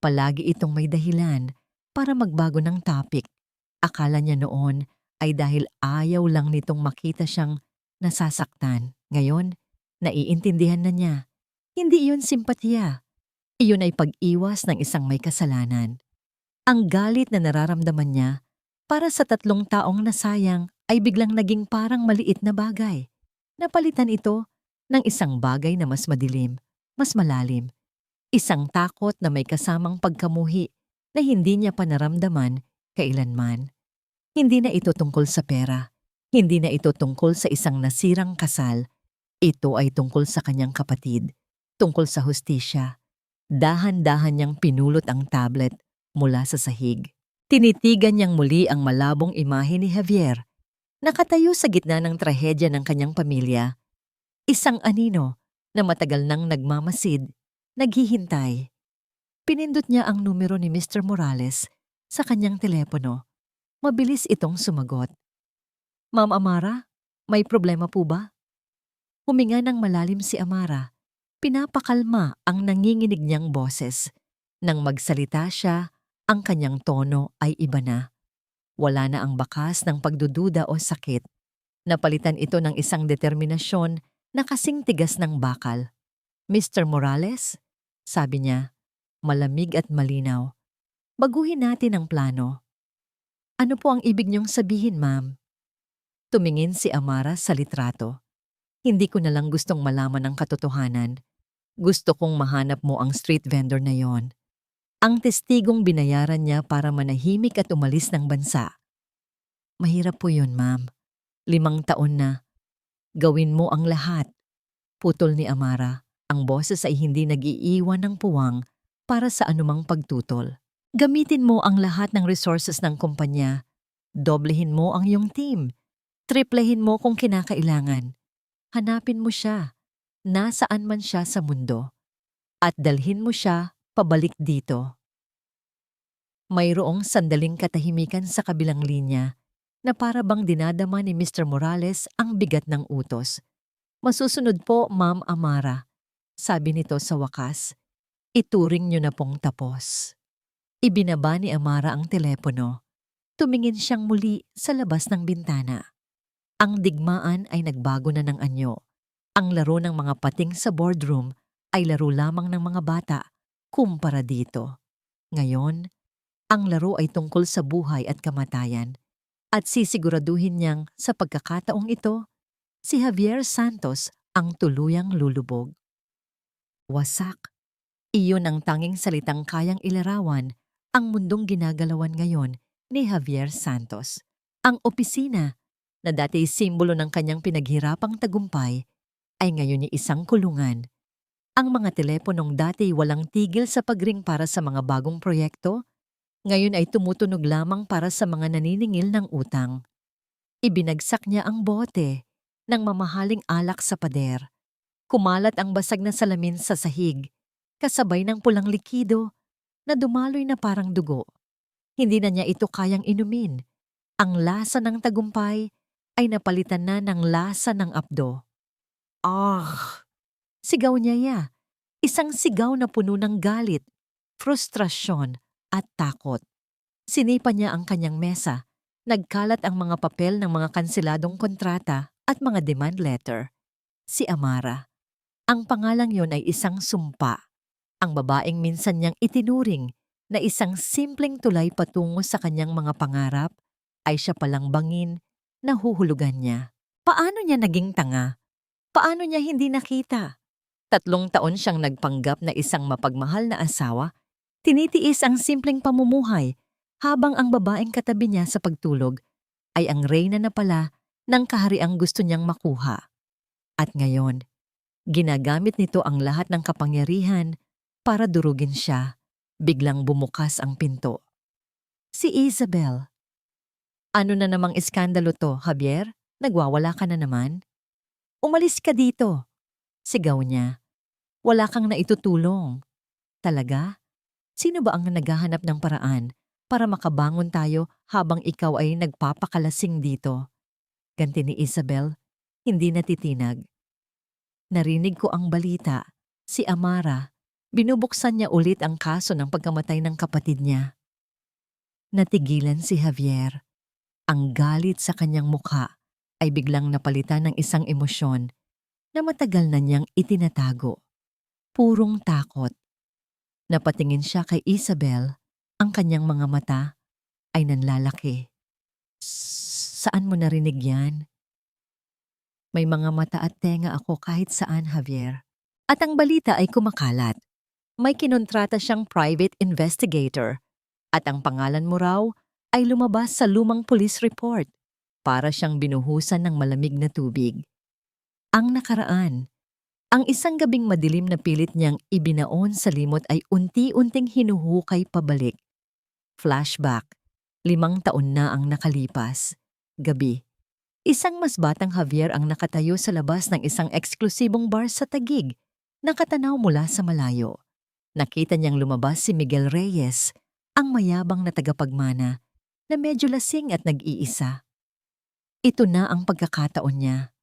Palagi itong may dahilan para magbago ng topic. Akala niya noon ay dahil ayaw lang nitong makita siyang nasasaktan. Ngayon, naiintindihan na niya. Hindi iyon simpatiya. Iyon ay pag-iwas ng isang may kasalanan. Ang galit na nararamdaman niya para sa 3 taong nasayang ay biglang naging parang maliit na bagay. Napalitan ito ng isang bagay na mas madilim, mas malalim. Isang takot na may kasamang pagkamuhi na hindi niya pa naramdaman kailanman. Hindi na ito tungkol sa pera. Hindi na ito tungkol sa isang nasirang kasal. Ito ay tungkol sa kanyang kapatid. Tungkol sa hustisya. Dahan-dahan niyang pinulot ang tablet mula sa sahig. Tinitigan niyang muli ang malabong imahe ni Javier. Nakatayo sa gitna ng trahedya ng kanyang pamilya. Isang anino na matagal nang nagmamasid, naghihintay. Pinindot niya ang numero ni Mr. Morales sa kanyang telepono. Mabilis itong sumagot. "Ma'am Amara, may problema po ba?" Huminga ng malalim si Amara. Pinapakalma ang nanginginig niyang boses. Nang magsalita siya, ang kanyang tono ay iba na. Wala na ang bakas ng pagdududa o sakit. Napalitan ito ng isang determinasyon na kasing tigas ng bakal. "Mr. Morales?" sabi niya, malamig at malinaw. "Baguhin natin ang plano." "Ano po ang ibig niyong sabihin, ma'am?" Tumingin si Amara sa litrato. "Hindi ko na lang gustong malaman ang katotohanan. Gusto kong mahanap mo ang street vendor na yon. Ang testigong binayaran niya para manahimik at umalis ng bansa." "Mahirap po yun, ma'am. 5 taon na. Gawin mo ang lahat." Putol ni Amara. Ang boses ay hindi nag-iiwan ng puwang para sa anumang pagtutol. "Gamitin mo ang lahat ng resources ng kumpanya. Doblehin mo ang iyong team. Triplehin mo kung kinakailangan. Hanapin mo siya, nasaan man siya sa mundo. At dalhin mo siya pabalik dito." Mayroong sandaling katahimikan sa kabilang linya na para bang dinadama ni Mr. Morales ang bigat ng utos. "Masusunod po, Ma'am Amara," sabi nito sa wakas. "Ituring niyo na pong tapos." Ibinaba ni Amara ang telepono. Tumingin siyang muli sa labas ng bintana. Ang digmaan ay nagbago na ng anyo. Ang laro ng mga pating sa boardroom ay laro lamang ng mga bata kumpara dito. Ngayon, ang laro ay tungkol sa buhay at kamatayan. At sisiguraduhin niyang sa pagkakataong ito, si Javier Santos ang tuluyang lulubog. Wasak. Iyon ang tanging salitang kayang ilarawan ang mundong ginagalawan ngayon ni Javier Santos. Ang opisina, na dati simbolo ng kanyang pinaghirapang tagumpay, ay ngayon isang kulungan. Ang mga teleponong dati walang tigil sa pagring para sa mga bagong proyekto, ngayon ay tumutunog lamang para sa mga naniningil ng utang. Ibinagsak niya ang bote ng mamahaling alak sa pader. Kumalat ang basag na salamin sa sahig, kasabay ng pulang likido na dumaloy na parang dugo. Hindi na niya ito kayang inumin. Ang lasa ng tagumpay ay napalitan na ng lasa ng apdo. "Ah!" Sigaw niya. Isang sigaw na puno ng galit, frustrasyon at takot. Sinipa niya ang kanyang mesa. Nagkalat ang mga papel ng mga kanseladong kontrata at mga demand letter. Si Amara. Ang pangalang yon ay isang sumpa. Ang babaeng minsan niyang itinuring na isang simpleng tulay patungo sa kanyang mga pangarap ay siya palang bangin na huhulugan niya. Paano niya naging tanga? Paano niya hindi nakita? 3 taon siyang nagpanggap na isang mapagmahal na asawa, tinitiis ang simpleng pamumuhay habang ang babaeng katabi niya sa pagtulog ay ang reyna na pala ng kahariang gusto niyang makuha. At ngayon, ginagamit nito ang lahat ng kapangyarihan para durugin siya. Biglang bumukas ang pinto. Si Isabel. Ano na namang iskandalo to, Javier? Nagwawala ka na naman? Umalis ka dito. Sigaw niya. Wala kang naitutulong. Talaga? Sino ba ang naghahanap ng paraan para makabangon tayo habang ikaw ay nagpapakalasing dito? Ganti ni Isabel, hindi natitinag. Narinig ko ang balita. Si Amara, binubuksan niya ulit ang kaso ng pagkamatay ng kapatid niya. Natigilan si Javier. Ang galit sa kanyang mukha ay biglang napalitan ng isang emosyon na matagal na niyang itinatago. Purong takot. Napatingin siya kay Isabel, ang kanyang mga mata ay nanlalaki. Saan mo narinig yan? May mga mata at tenga ako kahit saan, Javier. At ang balita ay kumakalat. May kinontrata siyang private investigator at ang pangalan mo raw ay lumabas sa lumang police report para siyang binuhusan ng malamig na tubig. Ang nakaraan, ang isang gabing madilim na pilit niyang ibinaon sa limot ay unti-unting hinuhukay pabalik. Flashback, 5 taon na ang nakalipas. Gabi, isang mas batang Javier ang nakatayo sa labas ng isang eksklusibong bar sa Taguig, nakatanaw mula sa malayo. Nakita niyang lumabas si Miguel Reyes, ang mayabang na tagapagmana na medyo lasing at nag-iisa. Ito na ang pagkakataon niya.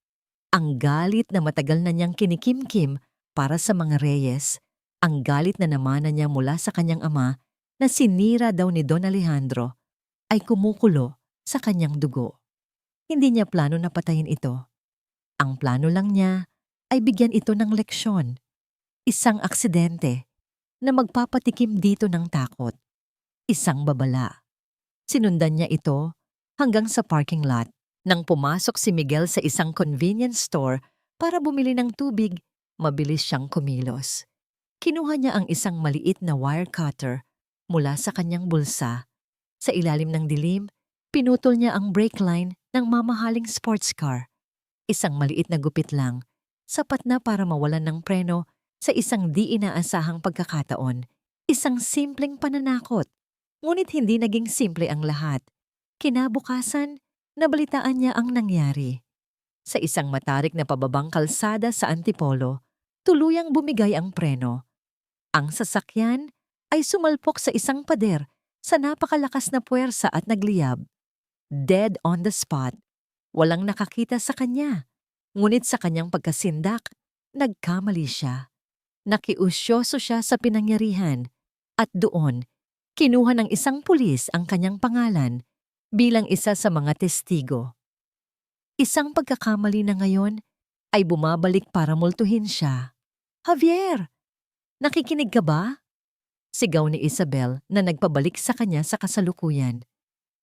Ang galit na matagal na niyang kinikimkim para sa mga Reyes, ang galit na namana niya mula sa kanyang ama na sinira daw ni Don Alejandro, ay kumukulo sa kanyang dugo. Hindi niya plano na patayin ito. Ang plano lang niya ay bigyan ito ng leksyon. Isang aksidente na magpapatikim dito ng takot. Isang babala. Sinundan niya ito hanggang sa parking lot. Nang pumasok si Miguel sa isang convenience store para bumili ng tubig, mabilis siyang kumilos. Kinuha niya ang isang maliit na wire cutter mula sa kanyang bulsa. Sa ilalim ng dilim, pinutol niya ang brake line ng mamahaling sports car. Isang maliit na gupit lang, sapat na para mawalan ng preno sa isang di inaasahang pagkakataon. Isang simpleng pananakot. Ngunit hindi naging simple ang lahat. Kinabukasan, nabalitaan niya ang nangyari. Sa isang matarik na pababang kalsada sa Antipolo, tuluyang bumigay ang preno. Ang sasakyan ay sumalpok sa isang pader sa napakalakas na puwersa at nagliyab. Dead on the spot. Walang nakakita sa kanya. Ngunit sa kanyang pagkasindak, nagkamali siya. Nakiusyoso siya sa pinangyarihan at doon, kinuha ng isang pulis ang kanyang pangalan bilang isa sa mga testigo. Isang pagkakamali na ngayon ay bumabalik para multuhin siya. Javier, nakikinig ka ba? Sigaw ni Isabel na nagpabalik sa kanya sa kasalukuyan.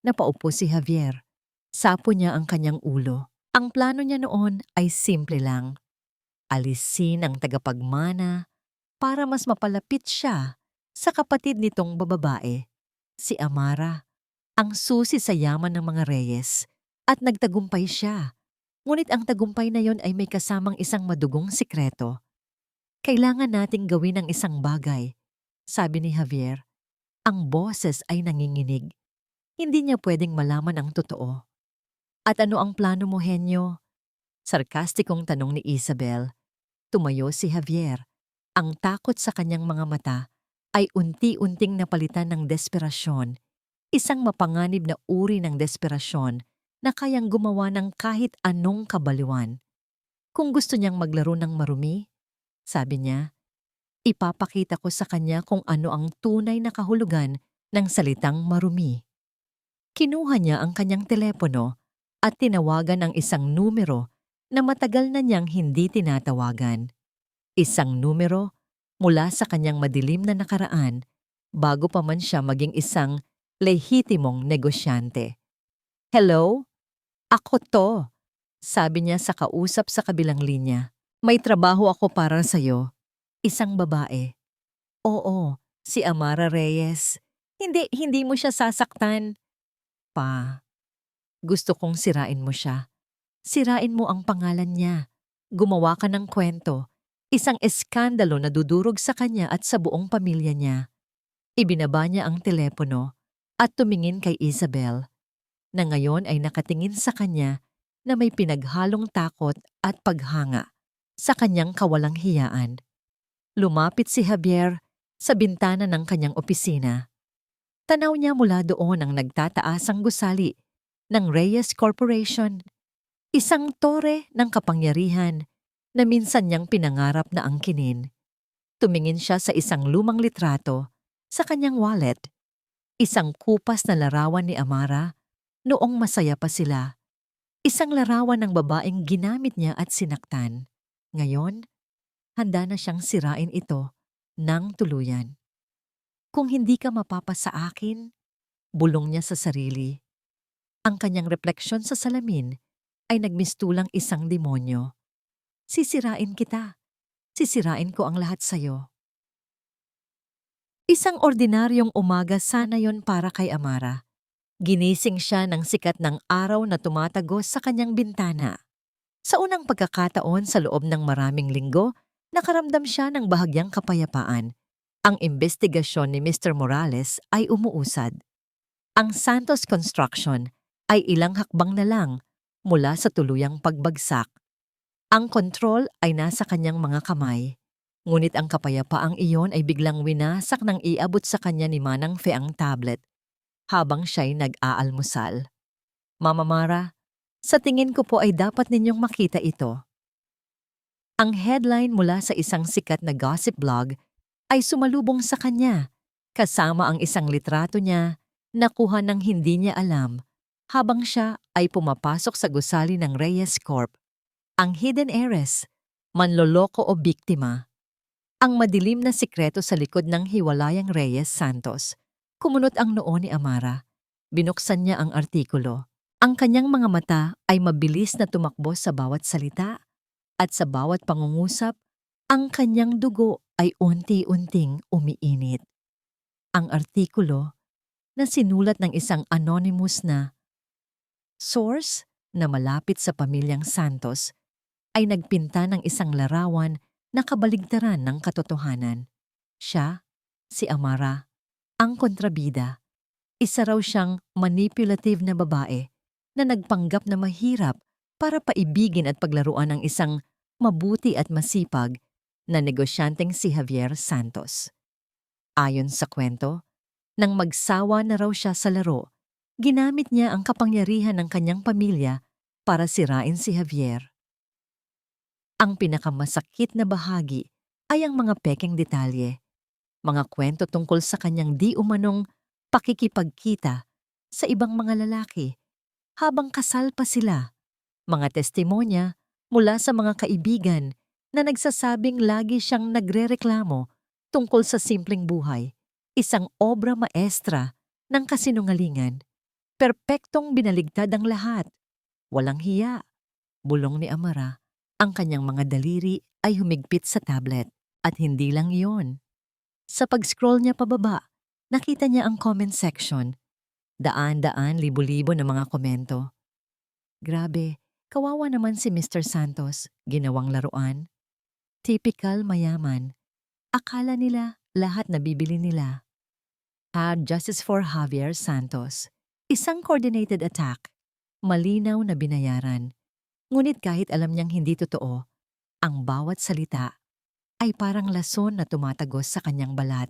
Napaupo si Javier. Sapo niya ang kanyang ulo. Ang plano niya noon ay simple lang. Alisin ang tagapagmana para mas mapalapit siya sa kapatid nitong bababae, si Amara, ang susi sa yaman ng mga Reyes, at nagtagumpay siya. Ngunit ang tagumpay na yon ay may kasamang isang madugong sikreto. Kailangan nating gawin ang isang bagay, sabi ni Javier. Ang boses ay nanginginig. Hindi niya pwedeng malaman ang totoo. At ano ang plano mo, Henyo? Sarkastikong tanong ni Isabel. Tumayo si Javier. Ang takot sa kanyang mga mata ay unti-unting napalitan ng desperasyon. Isang mapanganib na uri ng desperasyon na kayang gumawa ng kahit anong kabaliwan. Kung gusto niyang maglaro ng marumi, sabi niya, ipapakita ko sa kanya kung ano ang tunay na kahulugan ng salitang marumi. Kinuha niya ang kanyang telepono at tinawagan ang isang numero na matagal na niyang hindi tinatawagan. Isang numero mula sa kanyang madilim na nakaraan bago pa man siya maging isang lehitimong negosyante. "Hello? Ako to," sabi niya sa kausap sa kabilang linya. "May trabaho ako para sa'yo." Isang babae. "Oo, si Amara Reyes. Hindi mo siya sasaktan." Pa, gusto kong sirain mo siya. Sirain mo ang pangalan niya. Gumawa ka ng kwento. Isang eskandalo na dudurog sa kanya at sa buong pamilya niya. Ibinaba niya ang telepono at tumingin kay Isabel, na ngayon ay nakatingin sa kanya na may pinaghalong takot at paghanga sa kanyang kawalang hiyaan. Lumapit si Javier sa bintana ng kanyang opisina. Tanaw niya mula doon ang nagtataasang gusali ng Reyes Corporation, isang tore ng kapangyarihan na minsan niyang pinangarap na angkinin. Tumingin siya sa isang lumang litrato sa kanyang wallet, isang kupas na larawan ni Amara noong masaya pa sila. Isang larawan ng babaeng ginamit niya at sinaktan. Ngayon, handa na siyang sirain ito ng tuluyan. "Kung hindi ka mapapa sa akin," bulong niya sa sarili. Ang kanyang refleksyon sa salamin ay nagmistulang isang demonyo. "Sisirain kita. Sisirain ko ang lahat sa'yo." Isang ordinaryong umaga sana yon para kay Amara. Ginising siya ng sikat ng araw na tumatagos sa kanyang bintana. Sa unang pagkakataon sa loob ng maraming linggo, nakaramdam siya ng bahagyang kapayapaan. Ang investigasyon ni Mr. Morales ay umuusad. Ang Santos Construction ay ilang hakbang na lang mula sa tuluyang pagbagsak. Ang kontrol ay nasa kanyang mga kamay. Ngunit ang kapayapaang iyon ay biglang winasak nang iabot sa kanya ni Manang Fe ang tablet habang siya'y nag-aalmusal. "Mama Mara, sa tingin ko po ay dapat ninyong makita ito." Ang headline mula sa isang sikat na gossip blog ay sumalubong sa kanya, kasama ang isang litrato niya na kuha ng hindi niya alam habang siya ay pumapasok sa gusali ng Reyes Corp. Ang hidden heiress, manloloko o biktima. Ang madilim na sikreto sa likod ng hiwalayang Reyes Santos. Kumunot ang noo ni Amara. Binuksan niya ang artikulo. Ang kanyang mga mata ay mabilis na tumakbo sa bawat salita at sa bawat pangungusap, ang kanyang dugo ay unti-unting umiinit. Ang artikulo na sinulat ng isang anonymous na source na malapit sa pamilyang Santos ay nagpinta ng isang larawan na kabaligtaran ng katotohanan. Siya, si Amara, ang kontrabida. Isa raw siyang manipulative na babae na nagpanggap na mahirap para paibigin at paglaruan ng isang mabuti at masipag na negosyanteng si Javier Santos. Ayon sa kwento, nang magsawa na raw siya sa laro, ginamit niya ang kapangyarihan ng kanyang pamilya para sirain si Javier. Ang pinakamasakit na bahagi ay ang mga pekeng detalye, mga kwento tungkol sa kanyang di umanong pakikipagkita sa ibang mga lalaki habang kasal pa sila, mga testimonya mula sa mga kaibigan na nagsasabing lagi siyang nagrereklamo tungkol sa simpleng buhay, isang obra maestra ng kasinungalingan. Perpektong binaligtad ang lahat. Walang hiya, bulong ni Amara. Ang kanyang mga daliri ay humigpit sa tablet. At hindi lang iyon. Sa pag-scroll niya pababa, nakita niya ang comment section. Daan-daan, libo-libo na mga komento. Grabe, kawawa naman si Mr. Santos, ginawang laruan. Typical mayaman. Akala nila lahat nabibili nila. Justice for Javier Santos. Isang coordinated attack. Malinaw na binayaran. Ngunit kahit alam niyang hindi totoo, ang bawat salita ay parang lason na tumatagos sa kanyang balat.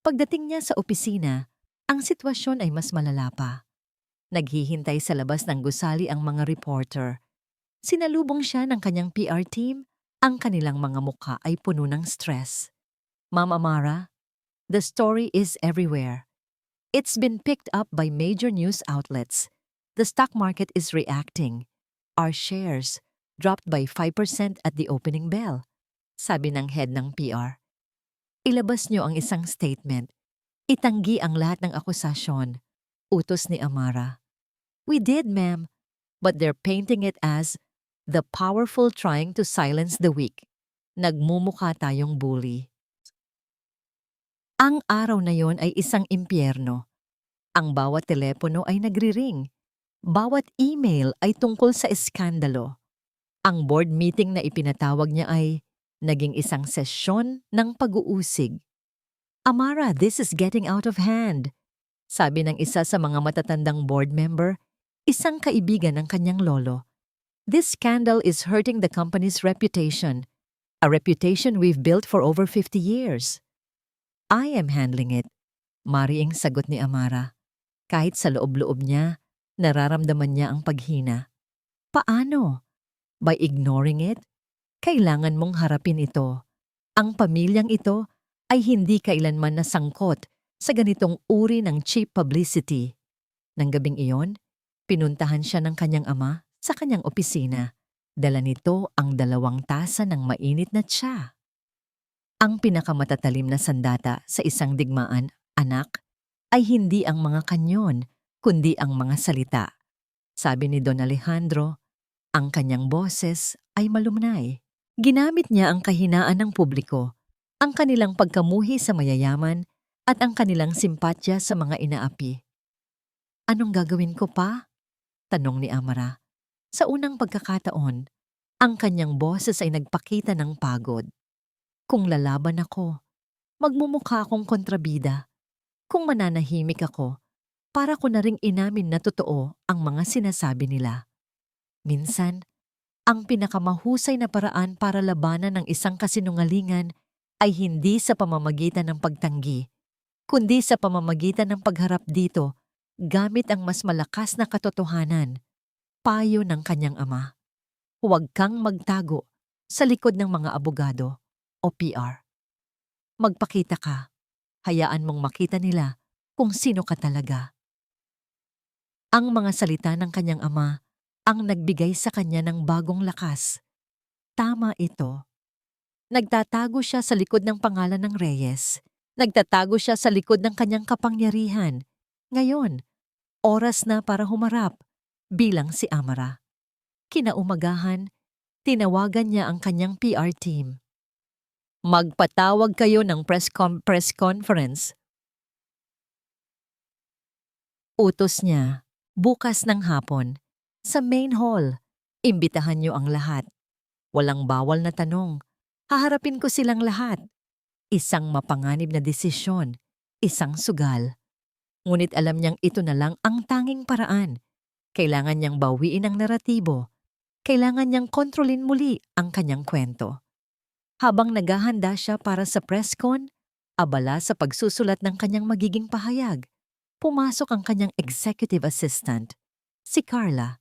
Pagdating niya sa opisina, ang sitwasyon ay mas malala pa. Naghihintay sa labas ng gusali ang mga reporter. Sinalubong siya ng kanyang PR team, ang kanilang mga mukha ay puno ng stress. "Ma'am Amara, the story is everywhere. It's been picked up by major news outlets. The stock market is reacting. Our shares dropped by 5% at the opening bell," sabi ng head ng PR. "Ilabas niyo ang isang statement. Itanggi ang lahat ng akusasyon. Utos ni Amara. We did, ma'am, but they're painting it as the powerful trying to silence the weak. Nagmumukha tayong bully. Ang araw na yon ay isang impyerno. Ang bawat telepono ay nagri-ring. Bawat email ay tungkol sa eskandalo. Ang board meeting na ipinatawag niya ay naging isang sesyon ng pag-uusig. Amara, this is getting out of hand. Sabi ng isa sa mga matatandang board member, isang kaibigan ng kanyang lolo. This scandal is hurting the company's reputation. A reputation we've built for over 50 years. I am handling it. Mariing sagot ni Amara. Kahit sa loob-loob niya, nararamdaman niya ang paghina. Paano? By ignoring it? Kailangan mong harapin ito. Ang pamilyang ito ay hindi kailanman nasangkot sa ganitong uri ng cheap publicity. Nang gabing iyon, pinuntahan siya ng kanyang ama sa kanyang opisina. Dala nito ang 2 tasa ng mainit na tsa. Ang pinakamatatalim na sandata sa isang digmaan, anak, ay hindi ang mga kanyon, kundi ang mga salita. Sabi ni Don Alejandro, ang kanyang boses ay malumnay. Ginamit niya ang kahinaan ng publiko, ang kanilang pagkamuhi sa mayayaman at ang kanilang simpatya sa mga inaapi. Anong gagawin ko pa? Tanong ni Amara. Sa unang pagkakataon, ang kanyang boses ay nagpakita ng pagod. Kung lalaban ako, magmumukha akong kontrabida. Kung mananahimik ako, para ko na ring inamin na totoo ang mga sinasabi nila. Minsan, ang pinakamahusay na paraan para labanan ng isang kasinungalingan ay hindi sa pamamagitan ng pagtanggi, kundi sa pamamagitan ng pagharap dito gamit ang mas malakas na katotohanan. Payo ng kanyang ama. Huwag kang magtago sa likod ng mga abogado o PR. Magpakita ka. Hayaan mong makita nila kung sino ka talaga. Ang mga salita ng kanyang ama ang nagbigay sa kanya ng bagong lakas. Tama ito. Nagtatago siya sa likod ng pangalan ng Reyes. Nagtatago siya sa likod ng kanyang kapangyarihan. Ngayon, oras na para humarap bilang si Amara. Kinaumagahan, tinawagan niya ang kanyang PR team. Magpatawag kayo ng press conference. Utos niya, bukas ng hapon, sa main hall, imbitahan niyo ang lahat. Walang bawal na tanong, haharapin ko silang lahat. Isang mapanganib na desisyon, isang sugal. Ngunit alam niyang ito na lang ang tanging paraan. Kailangan niyang bawiin ang naratibo. Kailangan niyang kontrolin muli ang kanyang kwento. Habang naghahanda siya para sa press con, abala sa pagsusulat ng kanyang magiging pahayag, pumasok ang kanyang executive assistant, si Carla,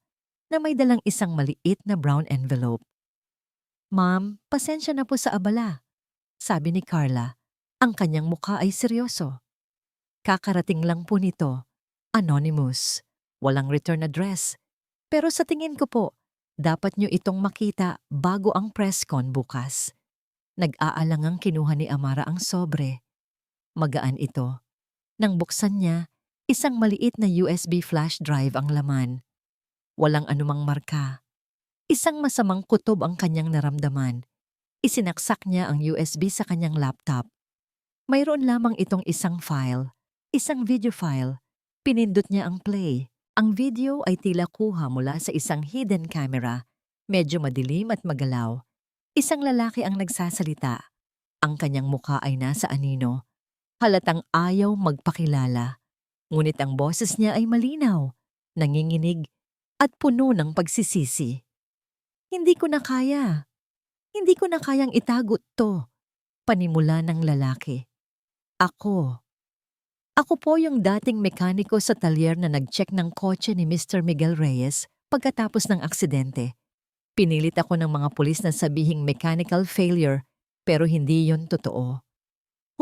na may dalang isang maliit na brown envelope. Ma'am, pasensya na po sa abala, sabi ni Carla. Ang kanyang mukha ay seryoso. Kakarating lang po nito, anonymous, walang return address. Pero sa tingin ko po, dapat nyo itong makita bago ang press con bukas. Nag-aalangang kinuha ni Amara ang sobre. Magaan ito. Nang buksan niya, isang maliit na USB flash drive ang laman. Walang anumang marka. Isang masamang kutob ang kanyang naramdaman. Isinaksak niya ang USB sa kanyang laptop. Mayroon lamang itong isang file, isang video file. Pinindot niya ang play. Ang video ay tila kuha mula sa isang hidden camera. Medyo madilim at magalaw. Isang lalaki ang nagsasalita. Ang kanyang mukha ay nasa anino. Halatang ayaw magpakilala. Ngunit ang boses niya ay malinaw, nanginginig, at puno ng pagsisisi. Hindi ko na kaya. Hindi ko na kayang itago to. Panimula ng lalaki. Ako po yung dating mekaniko sa talyer na nag-check ng kotse ni Mr. Miguel Reyes pagkatapos ng aksidente. Pinilit ako ng mga pulis na sabihing mechanical failure, pero hindi yon totoo.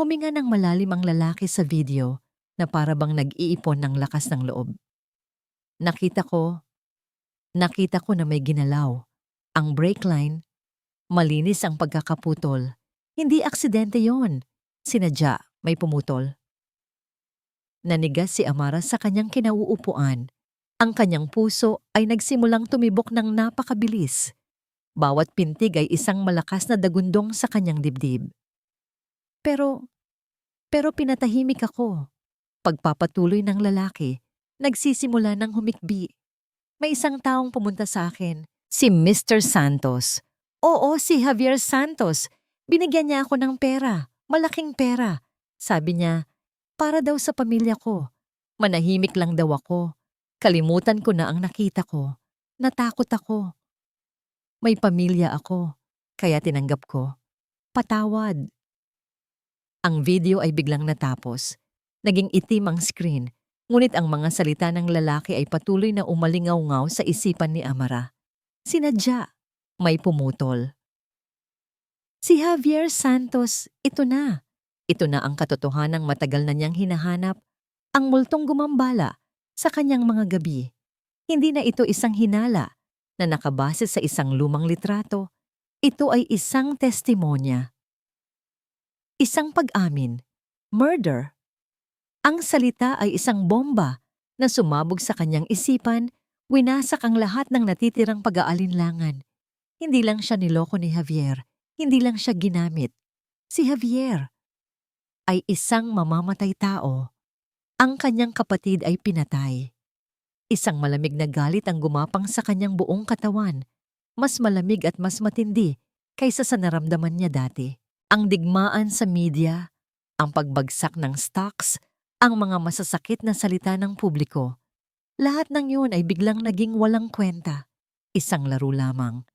Huminga ng malalim ang lalaki sa video na para bang nag-iipon ng lakas ng loob. Nakita ko na may ginalaw. Ang brake line, malinis ang pagkakaputol. Hindi aksidente yon. Sinadya, may pumutol. Nanigas si Amara sa kanyang kinauupuan. Ang kanyang puso ay nagsimulang tumibok ng napakabilis. Bawat pintig ay isang malakas na dagundong sa kanyang dibdib. Pero pinatahimik ako. Pagpapatuloy ng lalaki, nagsisimula ng humikbi. May isang taong pumunta sa akin, si Mr. Santos. Oo, si Javier Santos. Binigyan niya ako ng pera, malaking pera. Sabi niya, para daw sa pamilya ko. Manahimik lang daw ako. Kalimutan ko na ang nakita ko. Natakot ako. May pamilya ako, kaya tinanggap ko. Patawad. Ang video ay biglang natapos. Naging itim ang screen, ngunit ang mga salita ng lalaki ay patuloy na umalingaw-ngaw sa isipan ni Amara. Sinadya, may pumutol. Si Javier Santos, ito na. Ito na ang katotohanang matagal na niyang hinahanap, ang multong gumambala sa kanyang mga gabi. Hindi na ito isang hinala na nakabase sa isang lumang litrato. Ito ay isang testimonya. Isang pag-amin, murder. Ang salita ay isang bomba na sumabog sa kanyang isipan, winasak ang lahat ng natitirang pag-aalinlangan. Hindi lang siya niloko ni Javier, hindi lang siya ginamit. Si Javier ay isang mamamatay tao. Ang kanyang kapatid ay pinatay. Isang malamig na galit ang gumapang sa kanyang buong katawan, mas malamig at mas matindi kaysa sa naramdaman niya dati. Ang digmaan sa media, ang pagbagsak ng stocks, ang mga masasakit na salita ng publiko. Lahat ng yun ay biglang naging walang kwenta. Isang laro lamang.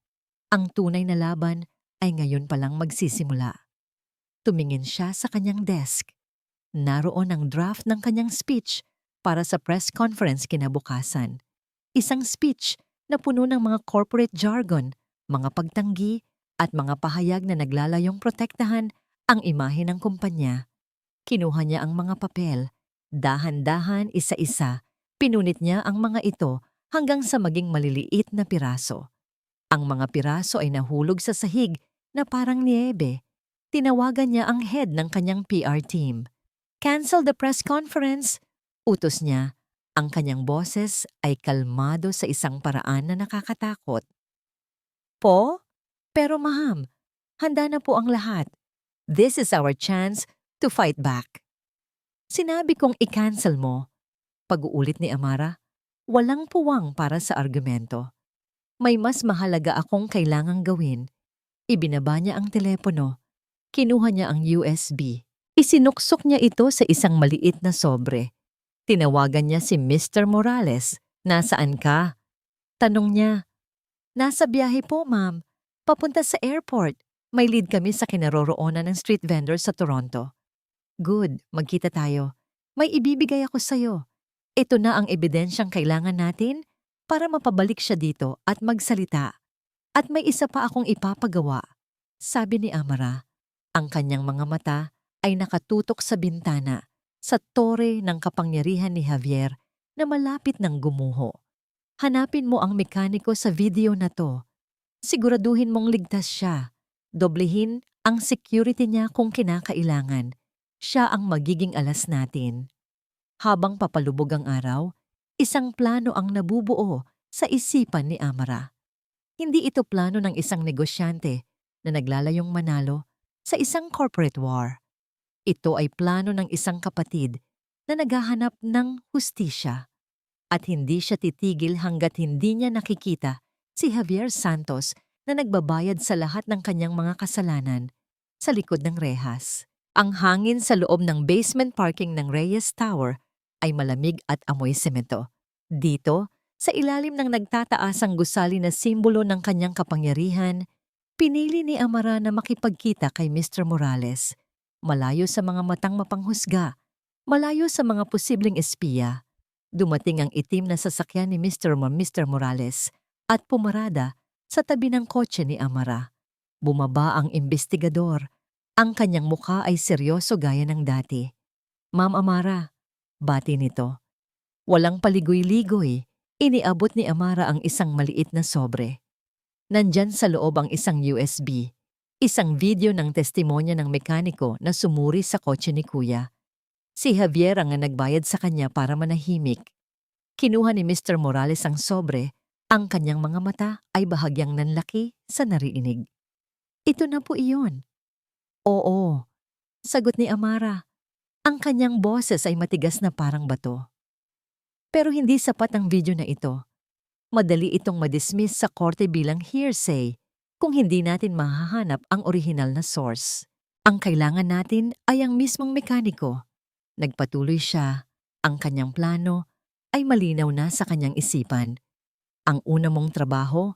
Ang tunay na laban ay ngayon palang magsisimula. Tumingin siya sa kanyang desk. Naroon ang draft ng kanyang speech para sa press conference kinabukasan. Isang speech na puno ng mga corporate jargon, mga pagtanggi, at mga pahayag na naglalayong protektahan ang imahe ng kumpanya. Kinuha niya ang mga papel. Dahan-dahan, isa-isa, pinunit niya ang mga ito hanggang sa maging maliliit na piraso. Ang mga piraso ay nahulog sa sahig na parang niebe. Tinawagan niya ang head ng kanyang PR team. Cancel the press conference, utos niya. Ang kanyang boses ay kalmado sa isang paraan na nakakatakot. Po? Pero ma'am, handa na po ang lahat. This is our chance to fight back. Sinabi kong i-cancel mo. Pag-uulit ni Amara, walang puwang para sa argumento. May mas mahalaga akong kailangang gawin. Ibinaba niya ang telepono. Kinuha niya ang USB. Isinuksok niya ito sa isang maliit na sobre. Tinawagan niya si Mr. Morales. Nasaan ka? Tanong niya. Nasa biyahe po, ma'am. Papunta sa airport. May lead kami sa kinaroroonan ng street vendor sa Toronto. Good, magkita tayo. May ibibigay ako sa'yo. Ito na ang ebidensyang kailangan natin para mapabalik siya dito at magsalita. At may isa pa akong ipapagawa. Sabi ni Amara, ang kanyang mga mata ay nakatutok sa bintana, sa tore ng kapangyarihan ni Javier na malapit ng gumuho. Hanapin mo ang mekaniko sa video na to. Siguraduhin mong ligtas siya. Doblehin ang security niya kung kinakailangan. Siya ang magiging alas natin. Habang papalubog ang araw, isang plano ang nabubuo sa isipan ni Amara. Hindi ito plano ng isang negosyante na naglalayong manalo sa isang corporate war. Ito ay plano ng isang kapatid na naghahanap ng hustisya. At hindi siya titigil hanggat hindi niya nakikita si Javier Santos na nagbabayad sa lahat ng kanyang mga kasalanan sa likod ng rehas. Ang hangin sa loob ng basement parking ng Reyes Tower ay malamig at amoy semento. Dito, sa ilalim ng nagtataasang gusali na simbolo ng kanyang kapangyarihan, pinili ni Amara na makipagkita kay Mr. Morales, malayo sa mga matang mapanghusga, malayo sa mga posibleng espiya. Dumating ang itim na sasakyan ni Mr. Morales at pumarada sa tabi ng kotse ni Amara. Bumaba ang imbestigador. Ang kanyang mukha ay seryoso gaya ng dati. Ma'am Amara, bati nito. Walang paligoy-ligoy, iniabot ni Amara ang isang maliit na sobre. Nandyan sa loob ang isang USB, isang video ng testimonya ng mekaniko na sumuri sa kotse ni Kuya. Si Javier ang nagbayad sa kanya para manahimik. Kinuha ni Mr. Morales ang sobre, ang kanyang mga mata ay bahagyang nanlaki sa narinig. Ito na po iyon. Oo, sagot ni Amara. Ang kanyang boses ay matigas na parang bato. Pero hindi sapat ang video na ito. Madali itong madismiss sa korte bilang hearsay kung hindi natin mahahanap ang orihinal na source. Ang kailangan natin ay ang mismong mekaniko. Nagpatuloy siya. Ang kanyang plano ay malinaw na sa kanyang isipan. Ang una mong trabaho,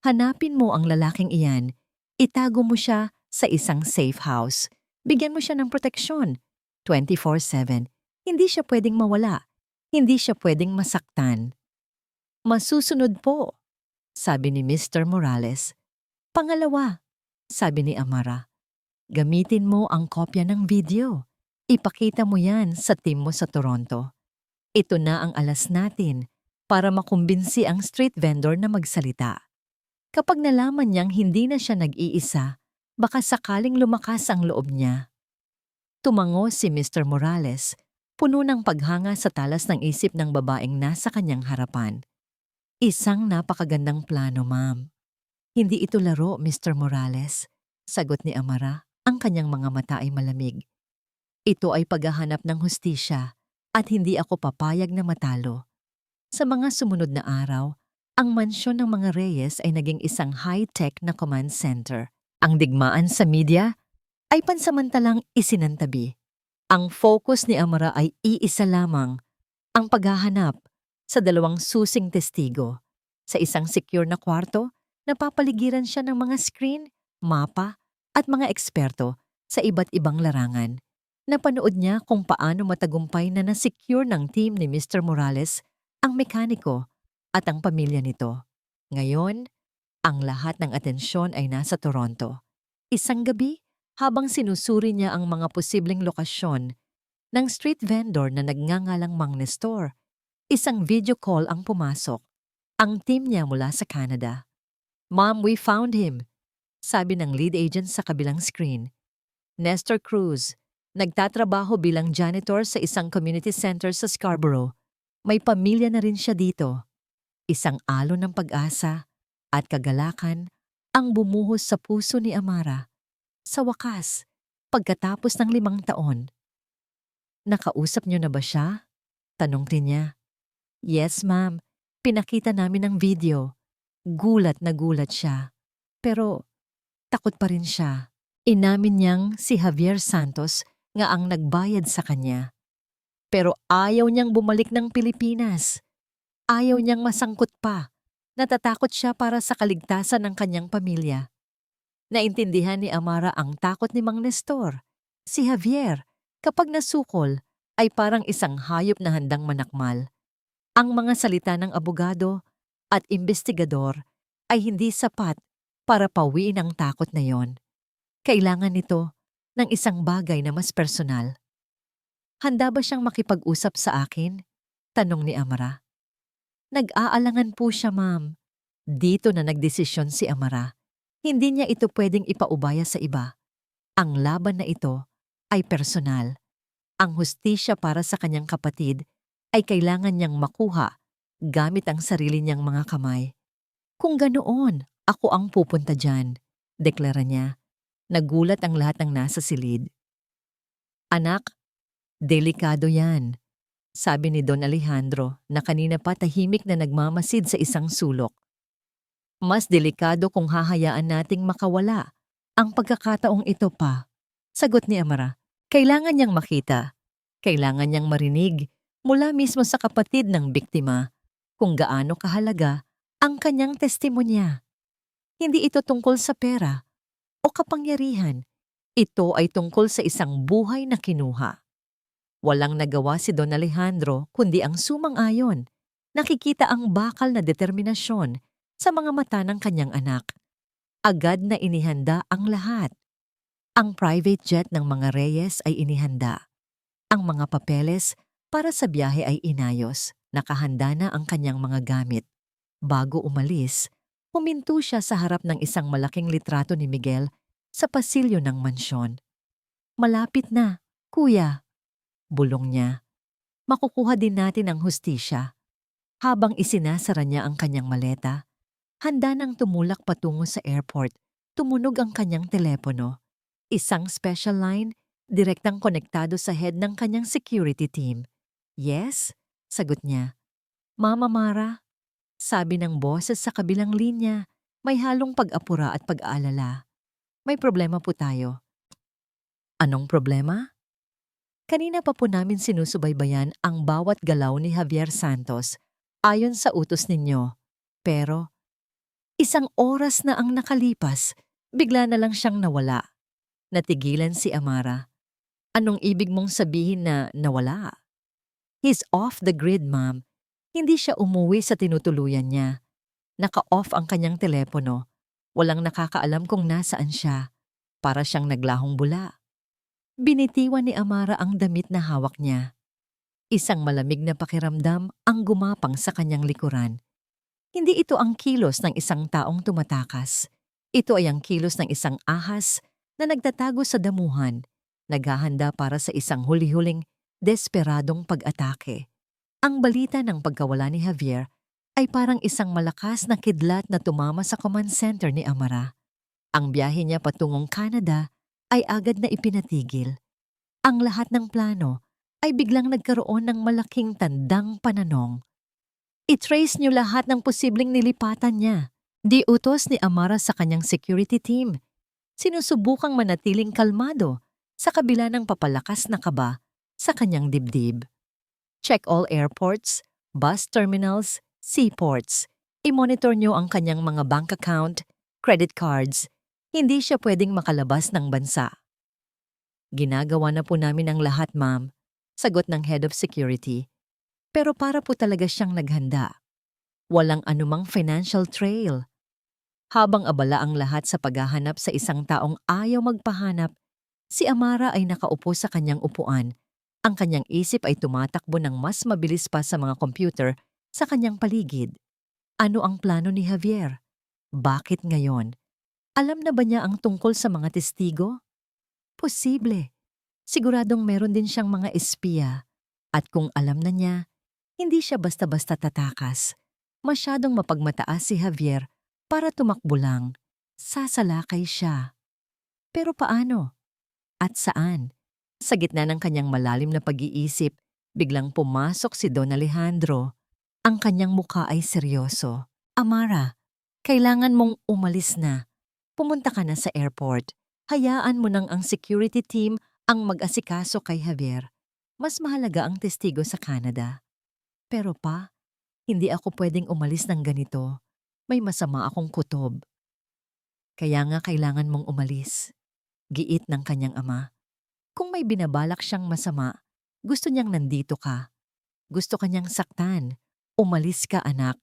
hanapin mo ang lalaking iyan, itago mo siya sa isang safe house. Bigyan mo siya ng proteksyon, 24/7. Hindi siya pwedeng mawala. Hindi siya pwedeng masaktan. Masusunod po, sabi ni Mr. Morales. Pangalawa, sabi ni Amara, gamitin mo ang kopya ng video. Ipakita mo yan sa team mo sa Toronto. Ito na ang alas natin para makumbinsi ang street vendor na magsalita. Kapag nalaman niyang hindi na siya nag-iisa, baka sakaling lumakas ang loob niya. Tumango si Mr. Morales, puno ng paghanga sa talas ng isip ng babaeng nasa kanyang harapan. Isang napakagandang plano, ma'am. Hindi ito laro, Mr. Morales, sagot ni Amara, ang kanyang mga mata ay malamig. Ito ay paghahanap ng hustisya at hindi ako papayag na matalo. Sa mga sumunod na araw, ang mansyon ng mga Reyes ay naging isang high-tech na command center. Ang digmaan sa media ay pansamantalang isinantabi. Ang focus ni Amara ay iisa lamang, ang paghahanap sa dalawang susing testigo. Sa isang secure na kwarto, napapaligiran siya ng mga screen, mapa, at mga eksperto sa iba't ibang larangan. Napanood niya kung paano matagumpay na na-secure ng team ni Mr. Morales ang mekaniko at ang pamilya nito. Ngayon, ang lahat ng atensyon ay nasa Toronto. Isang gabi, habang sinusuri niya ang mga posibleng lokasyon ng street vendor na nagngangalang Mang Nestor, isang video call ang pumasok. Ang team niya mula sa Canada. Ma'am, we found him, sabi ng lead agent sa kabilang screen. Nestor Cruz, nagtatrabaho bilang janitor sa isang community center sa Scarborough. May pamilya na rin siya dito. Isang alon ng pag-asa at kagalakan ang bumuhos sa puso ni Amara. Sa wakas, pagkatapos ng 5 taon. Nakausap niyo na ba siya? Tanong rin niya. Yes, ma'am. Pinakita namin ang video. Gulat na gulat siya. Pero takot pa rin siya. Inamin niyang si Javier Santos nga ang nagbayad sa kanya. Pero ayaw niyang bumalik ng Pilipinas. Ayaw niyang masangkot pa. Natatakot siya para sa kaligtasan ng kanyang pamilya. Naintindihan ni Amara ang takot ni Mang Nestor. Si Javier, kapag nasukol, ay parang isang hayop na handang manakmal. Ang mga salita ng abogado at investigador ay hindi sapat para pawiin ang takot na yon. Kailangan nito ng isang bagay na mas personal. Handa ba siyang makipag-usap sa akin? Tanong ni Amara. Nag-aalangan po siya, ma'am. Dito na nagdesisyon si Amara. Hindi niya ito pwedeng ipaubaya sa iba. Ang laban na ito ay personal. Ang hustisya para sa kanyang kapatid ay kailangan niyang makuha gamit ang sarili niyang mga kamay. Kung ganoon, ako ang pupunta dyan, deklara niya. Nagulat ang lahat ng nasa silid. Anak, delikado yan, sabi ni Don Alejandro na kanina pa tahimik na nagmamasid sa isang sulok. Mas delikado kung hahayaan nating makawala ang pagkakataong ito pa, sagot ni Amara. Kailangan niyang makita, kailangan niyang marinig mula mismo sa kapatid ng biktima kung gaano kahalaga ang kanyang testimonya. Hindi ito tungkol sa pera o kapangyarihan. Ito ay tungkol sa isang buhay na kinuha. Walang nagawa si Don Alejandro kundi ang sumang-ayon. Nakikita ang bakal na determinasyon sa mga mata ng kanyang anak. Agad na inihanda ang lahat. Ang private jet ng mga Reyes ay inihanda. Ang mga papeles para sa biyahe ay inayos. Nakahanda na ang kanyang mga gamit. Bago umalis, huminto siya sa harap ng isang malaking litrato ni Miguel sa pasilyo ng mansyon. Malapit na, kuya. Bulong niya. Makukuha din natin ang hustisya. Habang isinasara niya ang kanyang maleta, handa nang tumulak patungo sa airport, tumunog ang kanyang telepono. Isang special line, direktang konektado sa head ng kanyang security team. Yes? Sagot niya. Mama Mara, sabi ng boses sa kabilang linya, may halong pag-apura at pag-aalala. May problema po tayo. Anong problema? Kanina pa po namin sinusubaybayan ang bawat galaw ni Javier Santos ayon sa utos ninyo. Pero, isang oras na ang nakalipas, bigla na lang siyang nawala. Natigilan si Amara. Anong ibig mong sabihin na nawala? He's off the grid, ma'am. Hindi siya umuwi sa tinutuluyan niya. Naka-off ang kanyang telepono. Walang nakakaalam kung nasaan siya. Para siyang naglahong bula. Binitiwan ni Amara ang damit na hawak niya. Isang malamig na pakiramdam ang gumapang sa kanyang likuran. Hindi ito ang kilos ng isang taong tumatakas. Ito ay ang kilos ng isang ahas na nagtatago sa damuhan, naghahanda para sa isang huli-huling, desperadong pag-atake. Ang balita ng pagkawala ni Javier ay parang isang malakas na kidlat na tumama sa command center ni Amara. Ang biyahe niya patungong Canada ay agad na ipinatigil. Ang lahat ng plano ay biglang nagkaroon ng malaking tandang pananong. I-trace niyo lahat ng posibleng nilipatan niya. Di utos ni Amara sa kanyang security team. Sinusubukang manatiling kalmado sa kabila ng papalakas na kaba sa kanyang dibdib. Check all airports, bus terminals, seaports. I-monitor niyo ang kanyang mga bank account, credit cards. Hindi siya pwedeng makalabas ng bansa. Ginagawa na po namin ang lahat, ma'am, sagot ng head of security. Pero para po talaga siyang naghanda. Walang anumang financial trail. Habang abala ang lahat sa paghahanap sa isang taong ayaw magpahanap, si Amara ay nakaupo sa kanyang upuan. Ang kanyang isip ay tumatakbo ng mas mabilis pa sa mga computer sa kanyang paligid. Ano ang plano ni Javier? Bakit ngayon? Alam na ba niya ang tungkol sa mga testigo? Posible. Siguradong meron din siyang mga espiya. At kung alam na niya, hindi siya basta-basta tatakas. Masyadong mapagmataas si Javier para tumakbo lang. Sasalakay siya. Pero paano? At saan? Sa gitna ng kanyang malalim na pag-iisip, biglang pumasok si Don Alejandro. Ang kanyang mukha ay seryoso. Amara, kailangan mong umalis na. Pumunta ka na sa airport. Hayaan mo nang ang security team ang mag-asikaso kay Javier. Mas mahalaga ang testigo sa Canada. Pero pa, hindi ako pwedeng umalis ng ganito. May masama akong kutob. Kaya nga kailangan mong umalis. Giit ng kanyang ama. Kung may binabalak siyang masama, gusto niyang nandito ka. Gusto kanyang saktan. Umalis ka, anak.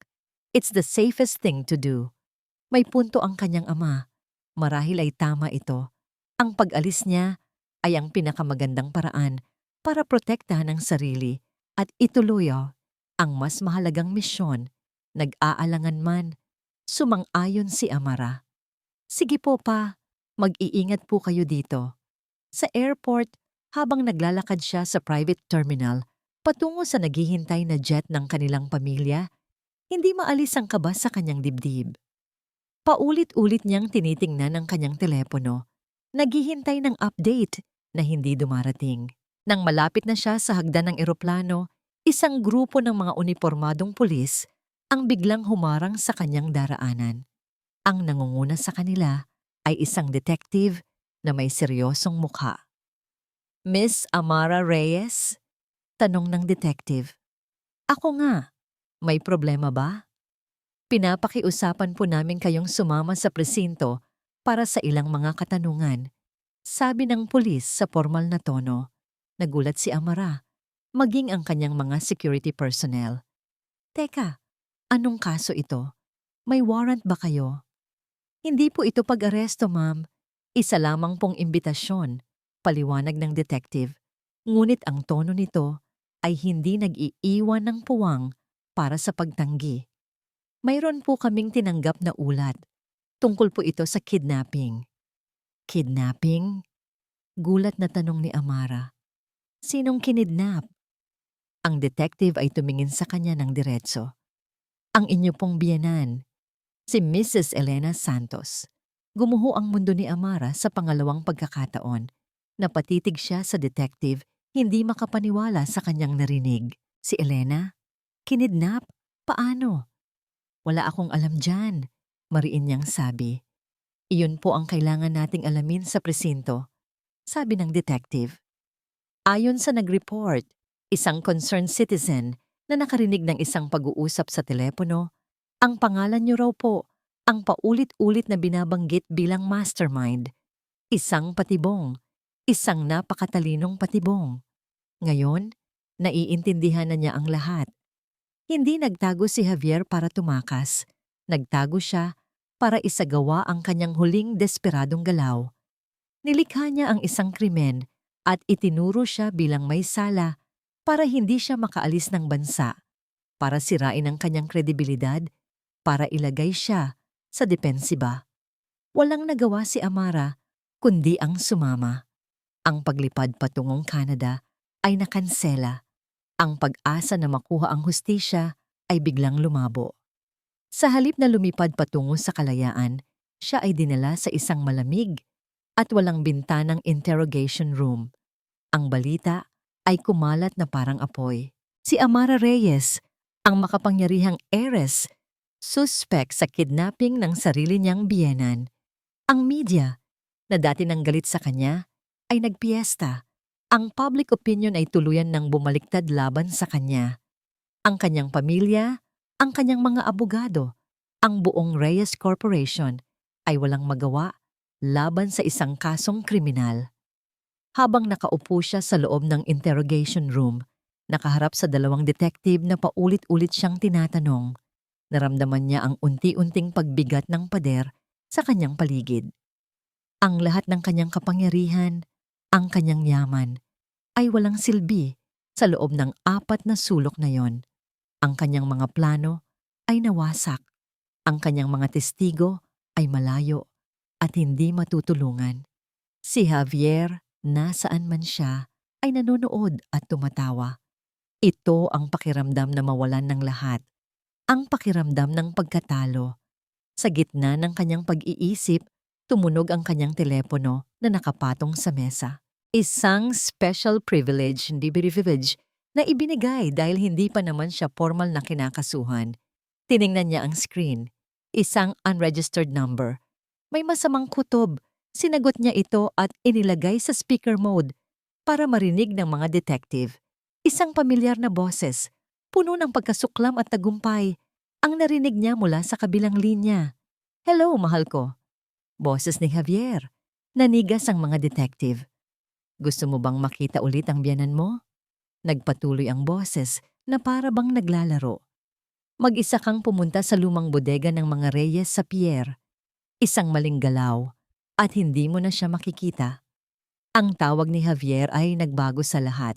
It's the safest thing to do. May punto ang kanyang ama. Marahil ay tama ito. Ang pag-alis niya ay ang pinakamagandang paraan para protektahan ang sarili at ituloy ang mas mahalagang misyon. Nag-aalangan man, sumang-ayon si Amara. Sige po pa, mag-iingat po kayo dito. Sa airport, habang naglalakad siya sa private terminal, patungo sa naghihintay na jet ng kanilang pamilya, hindi maalis ang kaba sa kanyang dibdib. Paulit-ulit niyang tinitingnan ang kanyang telepono, naghihintay ng update na hindi dumarating. Nang malapit na siya sa hagdan ng eroplano, isang grupo ng mga unipormadong pulis ang biglang humarang sa kanyang daraanan. Ang nangunguna sa kanila ay isang detective na may seryosong mukha. Miss Amara Reyes? Tanong ng detective. Ako nga. May problema ba? Pinapakiusapan po namin kayong sumama sa presinto para sa ilang mga katanungan. Sabi ng pulis sa formal na tono. Nagulat si Amara, maging ang kanyang mga security personnel. Teka, anong kaso ito? May warrant ba kayo? Hindi po ito pag-aresto, ma'am. Isa lamang pong imbitasyon, paliwanag ng detective. Ngunit ang tono nito ay hindi nag-iiwan ng puwang para sa pagtanggi. Mayroon po kaming tinanggap na ulat. Tungkol po ito sa kidnapping. Kidnapping? Gulat na tanong ni Amara. Sinong kinidnap? Ang detective ay tumingin sa kanya ng diretso. Ang inyo pong biyenan, si Mrs. Elena Santos. Gumuho ang mundo ni Amara sa pangalawang pagkakataon. Napatitig siya sa detective, hindi makapaniwala sa kanyang narinig. Si Elena? Kinidnap? Paano? Wala akong alam dyan, mariin niyang sabi. Iyon po ang kailangan nating alamin sa presinto, sabi ng detective. Ayon sa nag-report, isang concerned citizen na nakarinig ng isang pag-uusap sa telepono, ang pangalan niyo raw po ang paulit-ulit na binabanggit bilang mastermind. Isang patibong, isang napakatalinong patibong. Ngayon, naiintindihan na niya ang lahat. Hindi nagtago si Javier para tumakas. Nagtago siya para isagawa ang kanyang huling desperadong galaw. Nilikha niya ang isang krimen at itinuro siya bilang may sala para hindi siya makaalis ng bansa, para sirain ang kanyang kredibilidad, para ilagay siya sa depensiba. Walang nagawa si Amara kundi ang sumama. Ang paglipad patungong Canada ay nakansela. Ang pag-asa na makuha ang hustisya ay biglang lumabo. Sa halip na lumipad patungo sa kalayaan, siya ay dinala sa isang malamig at walang bintanang interrogation room. Ang balita ay kumalat na parang apoy. Si Amara Reyes, ang makapangyarihang heiress, suspect sa kidnapping ng sarili niyang biyenan. Ang media, na dati nang galit sa kanya, ay nagpiesta. Ang public opinion ay tuluyan ng bumaliktad laban sa kanya. Ang kanyang pamilya, ang kanyang mga abogado, ang buong Reyes Corporation ay walang magawa laban sa isang kasong kriminal. Habang nakaupo siya sa loob ng interrogation room, nakaharap sa dalawang detective na paulit-ulit siyang tinatanong, naramdaman niya ang unti-unting pagbigat ng pader sa kanyang paligid. Ang lahat ng kanyang kapangyarihan, ang kanyang yaman, ay walang silbi sa loob ng 4 na sulok na yon. Ang kanyang mga plano ay nawasak. Ang kanyang mga testigo ay malayo at hindi matutulungan. Si Javier, nasaan man siya, ay nanonood at tumatawa. Ito ang pakiramdam na mawalan ng lahat. Ang pakiramdam ng pagkatalo. Sa gitna ng kanyang pag-iisip, tumunog ang kanyang telepono na nakapatong sa mesa. Isang special privilege, hindi privilege, na ibinigay dahil hindi pa naman siya formal na kinakasuhan. Tiningnan niya ang screen. Isang unregistered number. May masamang kutob. Sinagot niya ito at inilagay sa speaker mode para marinig ng mga detective. Isang pamilyar na boses, puno ng pagkasuklam at tagumpay, ang narinig niya mula sa kabilang linya. Hello, mahal ko. Boses ni Javier. Nanigas ang mga detective. Gusto mo bang makita ulit ang biyanan mo? Nagpatuloy ang boses na para bang naglalaro. Mag-isa kang pumunta sa lumang bodega ng mga Reyes sa Pierre. Isang maling galaw at hindi mo na siya makikita. Ang tawag ni Javier ay nagbago sa lahat.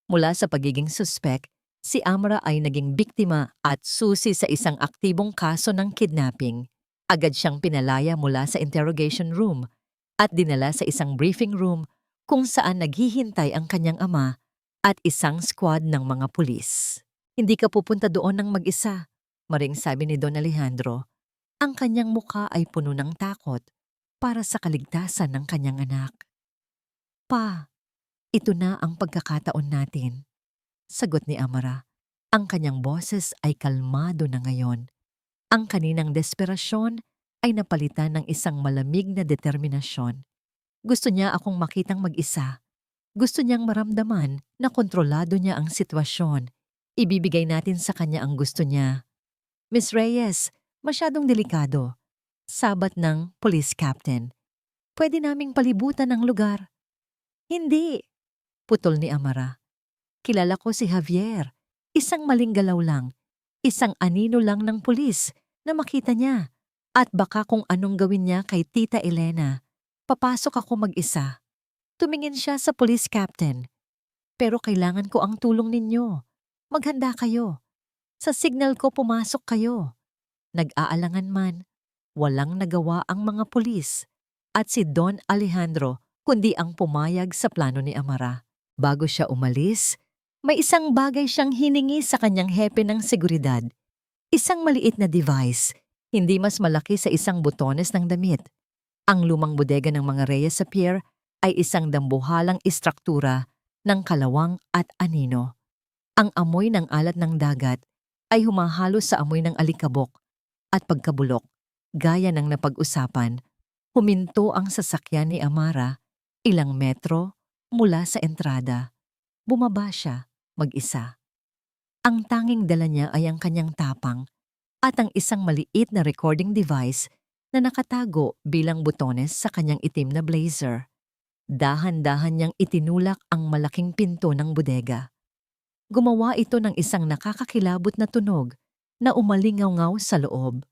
Mula sa pagiging suspect, si Amara ay naging biktima at susi sa isang aktibong kaso ng kidnapping. Agad siyang pinalaya mula sa interrogation room at dinala sa isang briefing room kung saan naghihintay ang kanyang ama at isang squad ng mga pulis. Hindi ka pupunta doon ng mag-isa, maring sabi ni Don Alejandro. Ang kanyang mukha ay puno ng takot para sa kaligtasan ng kanyang anak. Pa, ito na ang pagkakataon natin, sagot ni Amara. Ang kanyang boses ay kalmado na ngayon. Ang kaninang desperasyon ay napalitan ng isang malamig na determinasyon. Gusto niya akong makitang mag-isa. Gusto niyang maramdaman na kontrolado niya ang sitwasyon. Ibibigay natin sa kanya ang gusto niya. Miss Reyes, masyadong delikado. Sabat ng police captain. Pwede naming palibutan ang lugar. Hindi, putol ni Amara. Kilala ko si Javier. Isang maling galaw lang. Isang anino lang ng pulis na makita niya. At baka kung anong gawin niya kay Tita Elena. Papasok ako mag-isa. Tumingin siya sa police captain. Pero kailangan ko ang tulong ninyo. Maghanda kayo. Sa signal ko pumasok kayo. Nag-aalangan man, walang nagawa ang mga pulis at si Don Alejandro kundi ang pumayag sa plano ni Amara. Bago siya umalis, may isang bagay siyang hiningi sa kanyang hepe ng seguridad. Isang maliit na device, hindi mas malaki sa isang butones ng damit. Ang lumang bodega ng mga Reyes sa pier ay isang dambuhalang istruktura ng kalawang at anino. Ang amoy ng alat ng dagat ay humahalo sa amoy ng alikabok at pagkabulok. Gaya ng napag-usapan, huminto ang sasakyan ni Amara ilang metro mula sa entrada. Bumaba siya mag-isa. Ang tanging dala niya ay ang kanyang tapang at ang isang maliit na recording device na nakatago bilang butones sa kanyang itim na blazer. Dahan-dahan niyang itinulak ang malaking pinto ng bodega. Gumawa ito ng isang nakakakilabot na tunog na umalingaw-ngaw sa loob.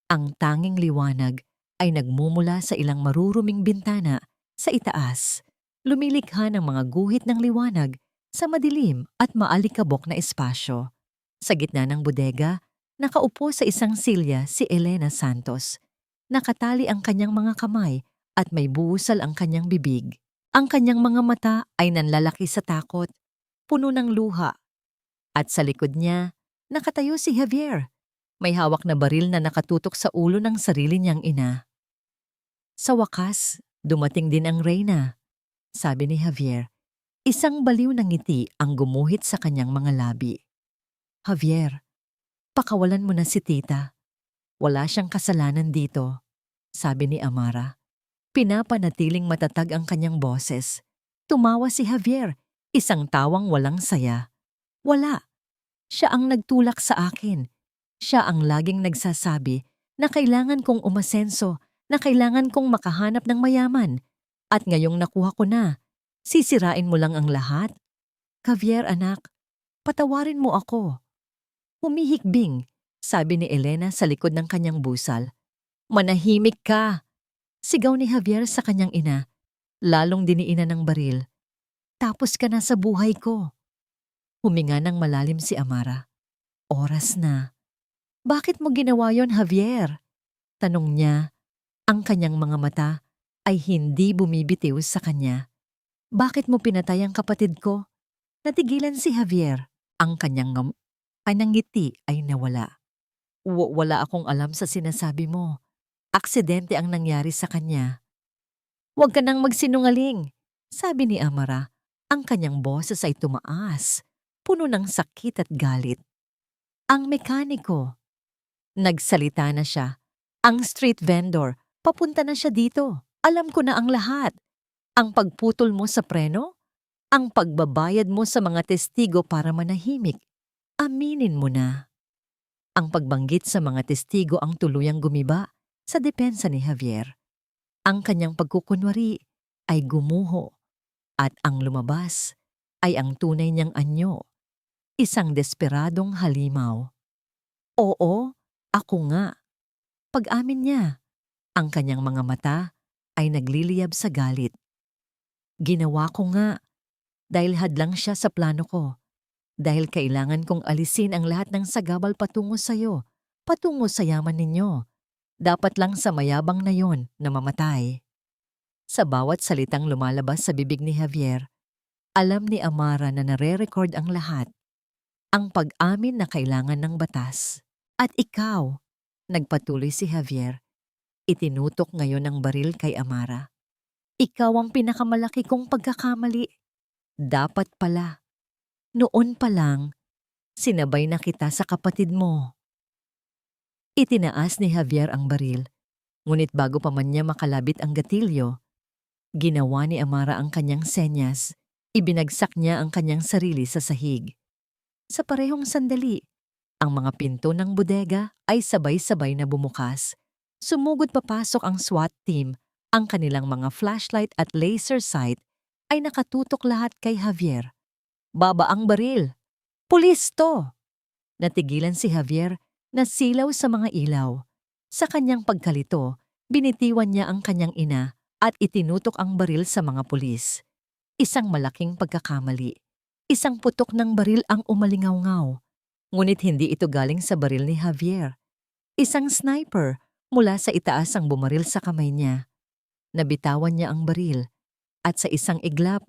Ang tanging liwanag ay nagmumula sa ilang maruruming bintana sa itaas, lumilikha ng mga guhit ng liwanag sa madilim at maalikabok na espasyo. Sa gitna ng bodega, nakaupo sa isang silya si Elena Santos. Nakatali ang kanyang mga kamay at may buusal ang kanyang bibig. Ang kanyang mga mata ay nanlalaki sa takot, puno ng luha. At sa likod niya, nakatayo si Javier. May hawak na baril na nakatutok sa ulo ng sarili niyang ina. Sa wakas, dumating din ang Reyna, sabi ni Javier. Isang baliw na ngiti ang gumuhit sa kanyang mga labi. Javier, pakawalan mo na si tita. Wala siyang kasalanan dito, sabi ni Amara. Pinapanatiling matatag ang kanyang boses. Tumawa si Javier, isang tawang walang saya. Wala. Siya ang nagtulak sa akin. Siya ang laging nagsasabi na kailangan kong umasenso, na kailangan kong makahanap ng mayaman. At ngayong nakuha ko na, sisirain mo lang ang lahat? Javier anak, patawarin mo ako. Humihikbing, sabi ni Elena sa likod ng kanyang busal. Manahimik ka! Sigaw ni Javier sa kanyang ina, lalong diniinan ng baril. Tapos ka na sa buhay ko. Huminga ng malalim si Amara. Oras na. Bakit mo ginawa yon, Javier? Tanong niya. Ang kanyang mga mata ay hindi bumibitiw sa kanya. Bakit mo pinatay ang kapatid ko? Natigilan si Javier. Ang kanyang ngiti ay nawala. Wala akong alam sa sinasabi mo. Aksidente ang nangyari sa kanya. Huwag ka nang magsinungaling, sabi ni Amara. Ang kanyang boses ay tumaas, puno ng sakit at galit. Ang mekaniko. Nagsalita na siya. Ang street vendor, papunta na siya dito. Alam ko na ang lahat. Ang pagputol mo sa preno, ang pagbabayad mo sa mga testigo para manahimik. Aminin mo na. Ang pagbanggit sa mga testigo ang tuluyang gumiba sa depensa ni Javier. Ang kanyang pagkukunwari ay gumuho at ang lumabas ay ang tunay niyang anyo, isang desperadong halimaw. Oo, ako nga. Pag-amin niya, ang kanyang mga mata ay nagliliyab sa galit. Ginawa ko nga dahil hadlang siya sa plano ko. Dahil kailangan kong alisin ang lahat ng sagabal patungo sa'yo, patungo sa yaman ninyo. Dapat lang sa mayabang na yon na mamatay. Sa bawat salitang lumalabas sa bibig ni Javier, alam ni Amara na nare-record ang lahat. Ang pag-amin na kailangan ng batas. At ikaw, nagpatuloy si Javier, itinutok ngayon ang baril kay Amara. Ikaw ang pinakamalaki kong pagkakamali. Dapat pala. Noon pa lang, sinabay na kita sa kapatid mo. Itinaas ni Javier ang baril, ngunit bago pa man niya makalabit ang gatilyo, ginawa ni Amara ang kanyang senyas, ibinagsak niya ang kanyang sarili sa sahig. Sa parehong sandali, ang mga pinto ng bodega ay sabay-sabay na bumukas. Sumugod papasok ang SWAT team, ang kanilang mga flashlight at laser sight ay nakatutok lahat kay Javier. Baba ang baril! Pulis to! Natigilan si Javier, nasilaw sa mga ilaw. Sa kanyang pagkalito, binitiwan niya ang kanyang ina at itinutok ang baril sa mga pulis. Isang malaking pagkakamali. Isang putok ng baril ang umalingaw-ngaw. Ngunit hindi ito galing sa baril ni Javier. Isang sniper mula sa itaas ang bumaril sa kamay niya. Nabitawan niya ang baril at sa isang iglap,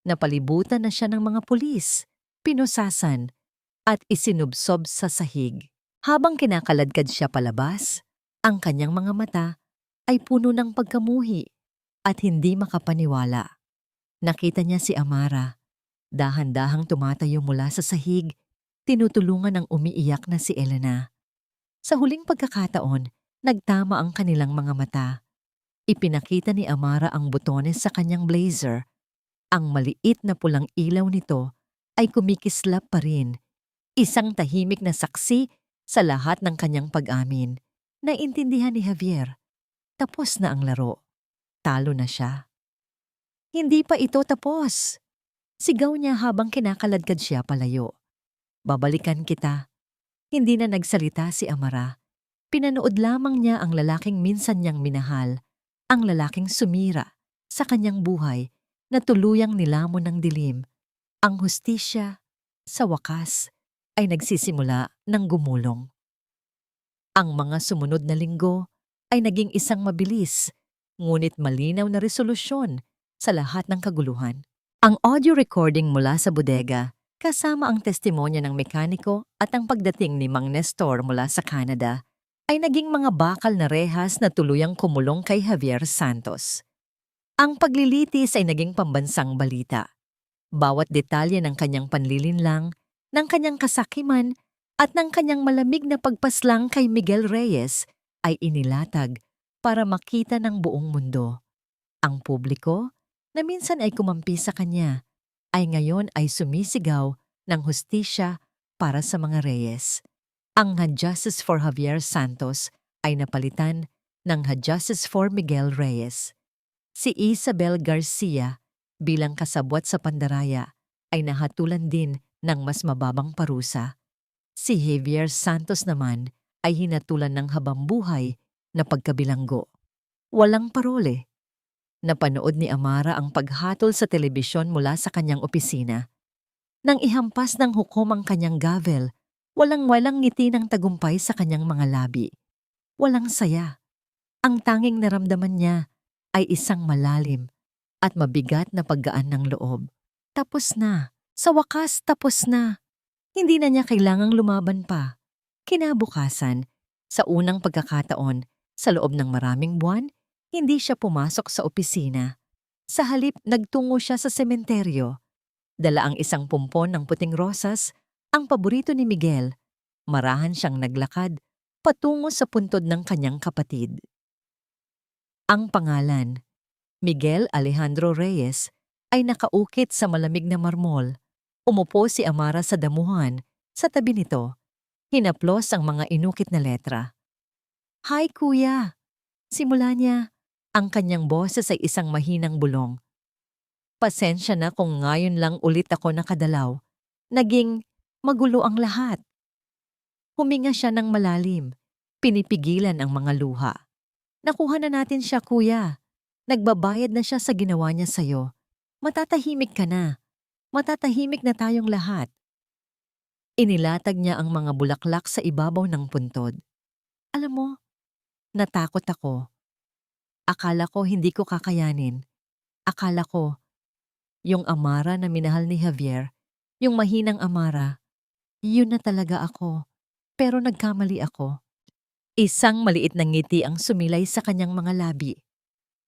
Napalibutan na siya ng mga pulis, pinusasan, at isinubsob sa sahig. Habang kinakaladkad siya palabas, ang kanyang mga mata ay puno ng pagkamuhi at hindi makapaniwala. Nakita niya si Amara, dahan-dahang tumatayo mula sa sahig, tinutulungan ng umiiyak na si Elena. Sa huling pagkakataon, nagtama ang kanilang mga mata. Ipinakita ni Amara ang butones sa kanyang blazer. Ang maliit na pulang ilaw nito ay kumikislap pa rin, isang tahimik na saksi sa lahat ng kanyang pag-amin. Naintindihan ni Javier, tapos na ang laro. Talo na siya. Hindi pa ito tapos. Sigaw niya habang kinakaladkad siya palayo. Babalikan kita. Hindi na nagsalita si Amara. Pinanood lamang niya ang lalaking minsan niyang minahal, ang lalaking sumira sa kanyang buhay na tuluyang nilamon ng dilim. Ang hustisya, sa wakas, ay nagsisimula ng gumulong. Ang mga sumunod na linggo ay naging isang mabilis, ngunit malinaw na resolusyon sa lahat ng kaguluhan. Ang audio recording mula sa bodega, kasama ang testimonya ng mekaniko at ang pagdating ni Mang Nestor mula sa Canada, ay naging mga bakal na rehas na tuluyang kumulong kay Javier Santos. Ang paglilitis ay naging pambansang balita. Bawat detalye ng kanyang panlilinlang, ng kanyang kasakiman, at ng kanyang malamig na pagpaslang kay Miguel Reyes ay inilatag para makita ng buong mundo. Ang publiko, na minsan ay kumampi sa kanya, ay ngayon ay sumisigaw ng hustisya para sa mga Reyes. Ang Justice for Javier Santos ay napalitan ng Justice for Miguel Reyes. Si Isabel Garcia bilang kasabwat sa pandaraya ay nahatulan din ng mas mababang parusa. Si Javier Santos naman ay hinatulan ng habambuhay na pagkabilanggo. Walang parole. Napanood ni Amara ang paghatol sa telebisyon mula sa kanyang opisina. Nang ihampas ng hukom ang kanyang gavel, walang-walang ngiti ng tagumpay sa kanyang mga labi. Walang saya. Ang tanging naramdaman niya ay isang malalim at mabigat na paggaan ng loob. Tapos na. Sa wakas, tapos na. Hindi na niya kailangang lumaban pa. Kinabukasan, sa unang pagkakataon, sa loob ng maraming buwan, hindi siya pumasok sa opisina. Sa halip, nagtungo siya sa sementeryo. Dala ang isang pumpon ng puting rosas, ang paborito ni Miguel. Marahan siyang naglakad patungo sa puntod ng kanyang kapatid. Ang pangalan, Miguel Alejandro Reyes, ay nakaukit sa malamig na marmol. Umupo si Amara sa damuhan. Sa tabi nito, hinaplos ang mga inukit na letra. "Hi, Kuya!" Simula niya, ang kanyang boses ay isang mahinang bulong. "Pasensya na kung ngayon lang ulit ako nakadalaw. Naging magulo ang lahat." Huminga siya ng malalim. Pinipigilan ang mga luha. "Nakuha na natin siya, Kuya. Nagbabayad na siya sa ginawa niya sa'yo. Matatahimik ka na. Matatahimik na tayong lahat." Inilatag niya ang mga bulaklak sa ibabaw ng puntod. "Alam mo, natakot ako. Akala ko hindi ko kakayanin. Akala ko, yung Amara na minahal ni Javier, yung mahinang Amara, yun na talaga ako. Pero nagkamali ako." Isang maliit na ngiti ang sumilay sa kanyang mga labi.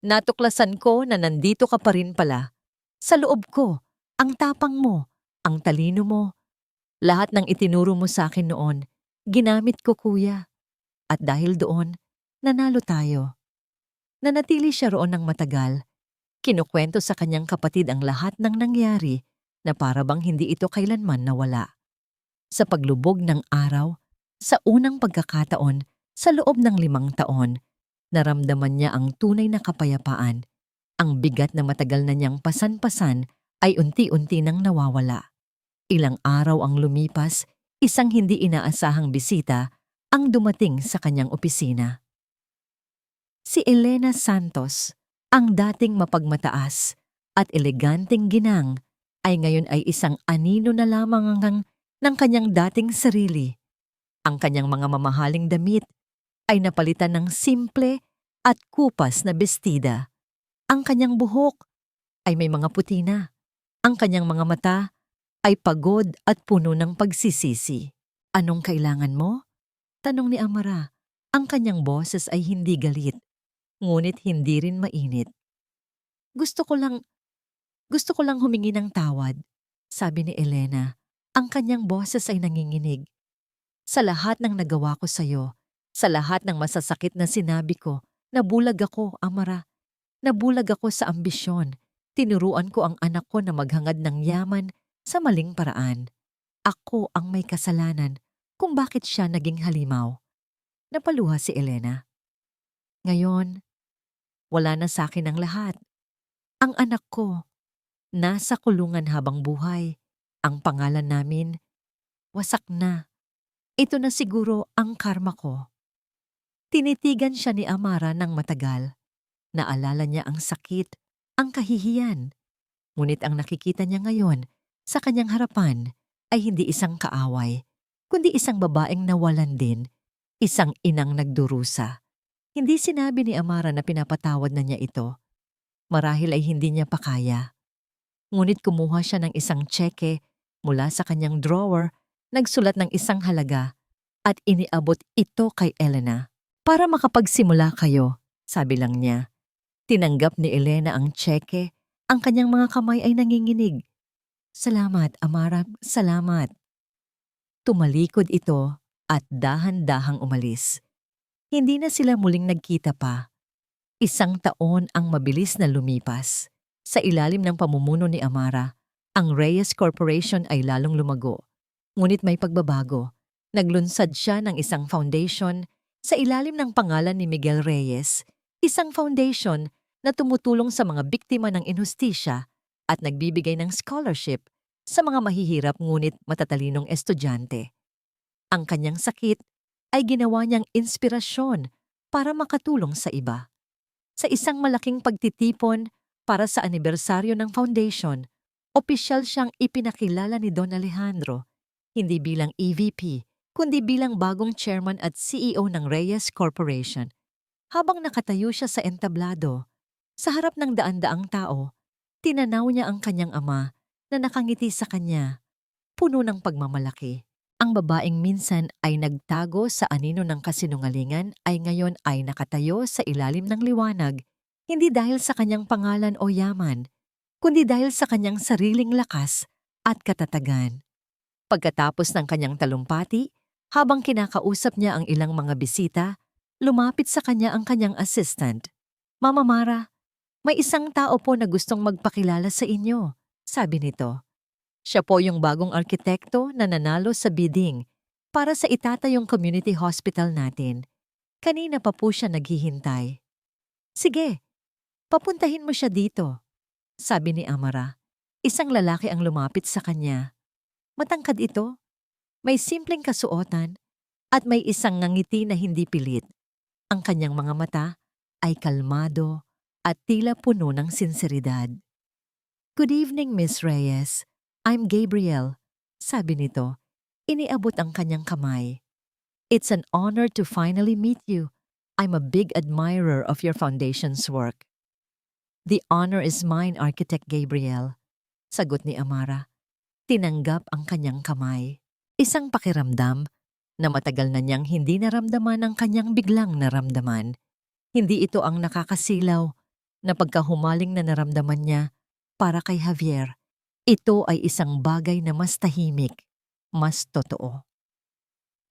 "Natuklasan ko na nandito ka pa rin pala. Sa loob ko, ang tapang mo, ang talino mo. Lahat ng itinuro mo sa akin noon, ginamit ko, Kuya. At dahil doon, nanalo tayo." Nanatili siya roon ng matagal. Kinukwento sa kanyang kapatid ang lahat ng nangyari na para bang hindi ito kailanman nawala. Sa paglubog ng araw, sa unang pagkakataon, sa loob ng 5 taon, naramdaman niya ang tunay na kapayapaan. Ang bigat na matagal na niyang pasan-pasan ay unti-unti nang nawawala. Ilang araw ang lumipas, isang hindi inaasahang bisita ang dumating sa kanyang opisina. Si Elena Santos, ang dating mapagmataas at eleganteng ginang, ay ngayon ay isang anino na lamang ng kanyang dating sarili. Ang kanyang mga mamahaling damit ay napalitan ng simple at kupas na bestida. Ang kanyang buhok ay may mga puti na. Ang kanyang mga mata ay pagod at puno ng pagsisisi. Anong kailangan mo? Tanong ni Amara. Ang kanyang boses ay hindi galit, ngunit hindi rin mainit. Gusto ko lang, gusto ko lang humingi ng tawad, sabi ni Elena. Ang kanyang boses ay nanginginig. Sa lahat ng nagawa ko sa'yo, sa lahat ng masasakit na sinabi ko, nabulag ako, Amara. Nabulag ako sa ambisyon. Tinuruan ko ang anak ko na maghangad ng yaman sa maling paraan. Ako ang may kasalanan kung bakit siya naging halimaw. Napaluha si Elena. Ngayon, wala na sa akin ang lahat. Ang anak ko, nasa kulungan habang buhay. Ang pangalan namin, wasak na. Ito na siguro ang karma ko. Tinitigan siya ni Amara ng matagal. Naalala niya ang sakit, ang kahihiyan. Ngunit ang nakikita niya ngayon sa kanyang harapan ay hindi isang kaaway, kundi isang babaeng nawalan din, isang inang nagdurusa. Hindi sinabi ni Amara na pinapatawad na niya ito. Marahil ay hindi niya pa kaya. Ngunit kumuha siya ng isang tseke mula sa kanyang drawer, nagsulat ng isang halaga at iniabot ito kay Elena. Para makapagsimula kayo, sabi lang niya. Tinanggap ni Elena ang tseke, ang kanyang mga kamay ay nanginginig. Salamat, Amara, salamat. Tumalikod ito at dahan-dahang umalis. Hindi na sila muling nagkita pa. 1 taon ang mabilis na lumipas. Sa ilalim ng pamumuno ni Amara, ang Reyes Corporation ay lalong lumago. Ngunit may pagbabago. Naglunsad siya ng isang foundation sa ilalim ng pangalan ni Miguel Reyes, isang foundation na tumutulong sa mga biktima ng inhustisya at nagbibigay ng scholarship sa mga mahihirap ngunit matatalinong estudyante. Ang kanyang sakit ay ginawa niyang inspirasyon para makatulong sa iba. Sa isang malaking pagtitipon para sa anibersaryo ng foundation, opisyal siyang ipinakilala ni Don Alejandro, hindi bilang EVP, kundi bilang bagong chairman at CEO ng Reyes Corporation. Habang nakatayo siya sa entablado, sa harap ng daan-daang tao, tinanaw niya ang kanyang ama na nakangiti sa kanya, puno ng pagmamalaki. Ang babaeng minsan ay nagtago sa anino ng kasinungalingan ay ngayon ay nakatayo sa ilalim ng liwanag, hindi dahil sa kanyang pangalan o yaman, kundi dahil sa kanyang sariling lakas at katatagan. Pagkatapos ng kanyang talumpati, habang kinakausap niya ang ilang mga bisita, lumapit sa kanya ang kanyang assistant. Mama Mara, may isang tao po na gustong magpakilala sa inyo, sabi nito. Siya po yung bagong arkitekto na nanalo sa bidding para sa itatayong community hospital natin. Kanina pa po siya naghihintay. Sige, papuntahin mo siya dito, sabi ni Amara. Isang lalaki ang lumapit sa kanya. Matangkad ito, may simpleng kasuotan at may isang ngangiti na hindi pilit. Ang kanyang mga mata ay kalmado at tila puno ng sinseridad. Good evening, Miss Reyes. I'm Gabriel, sabi nito. Iniabot ang kanyang kamay. It's an honor to finally meet you. I'm a big admirer of your foundation's work. The honor is mine, Architect Gabriel, sagot ni Amara. Tinanggap ang kanyang kamay. Isang pakiramdam na matagal na niyang hindi naramdaman ang kanyang biglang naramdaman. Hindi ito ang nakakasilaw na pagkahumaling na naramdaman niya para kay Javier. Ito ay isang bagay na mas tahimik, mas totoo.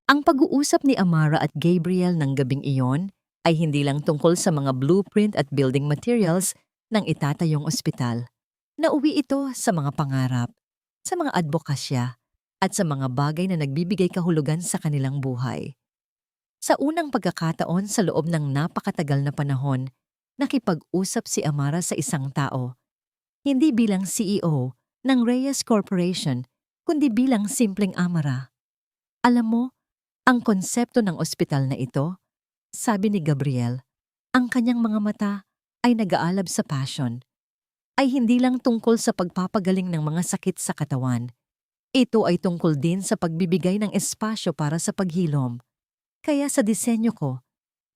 Ang pag-uusap ni Amara at Gabriel ng gabing iyon ay hindi lang tungkol sa mga blueprint at building materials ng itatayong ospital. Nauwi ito sa mga pangarap, sa mga advokasya, at sa mga bagay na nagbibigay kahulugan sa kanilang buhay. Sa unang pagkakataon sa loob ng napakatagal na panahon, nakipag-usap si Amara sa isang tao, hindi bilang CEO ng Reyes Corporation, kundi bilang simpleng Amara. Alam mo, ang konsepto ng ospital na ito, sabi ni Gabriel, ang kanyang mga mata ay nag-aalab sa passion, ay hindi lang tungkol sa pagpapagaling ng mga sakit sa katawan. Ito ay tungkol din sa pagbibigay ng espasyo para sa paghilom. Kaya sa disenyo ko,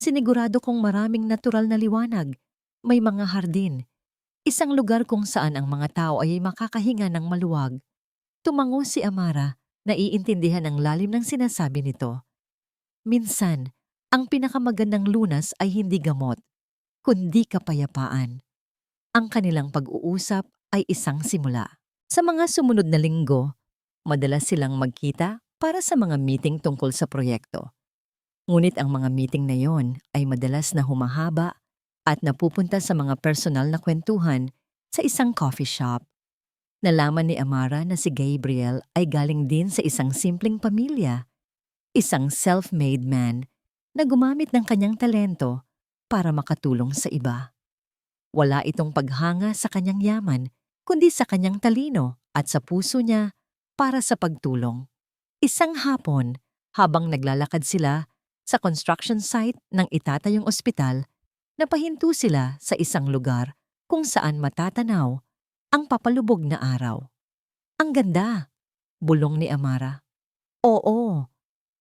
sinigurado kong maraming natural na liwanag, may mga hardin, Isang lugar kung saan ang mga tao ay makakahinga ng maluwag. Tumango si Amara, naiintindihan ang lalim ng sinasabi nito. Minsan, ang pinakamagandang lunas ay hindi gamot, kundi kapayapaan. Ang kanilang pag-uusap ay isang simula. Sa mga sumunod na linggo, madalas silang magkita para sa mga meeting tungkol sa proyekto. Ngunit ang mga meeting na yon ay madalas na humahaba at napupunta sa mga personal na kwentuhan sa isang coffee shop. Nalaman ni Amara na si Gabriel ay galing din sa isang simpleng pamilya, isang self-made man na gumamit ng kanyang talento para makatulong sa iba. Wala itong paghanga sa kanyang yaman, kundi sa kanyang talino at sa puso niya para sa pagtulong. Isang hapon, habang naglalakad sila sa construction site ng itatayong ospital, napahinto sila sa isang lugar kung saan matatanaw ang papalubog na araw. Ang ganda, bulong ni Amara. Oo,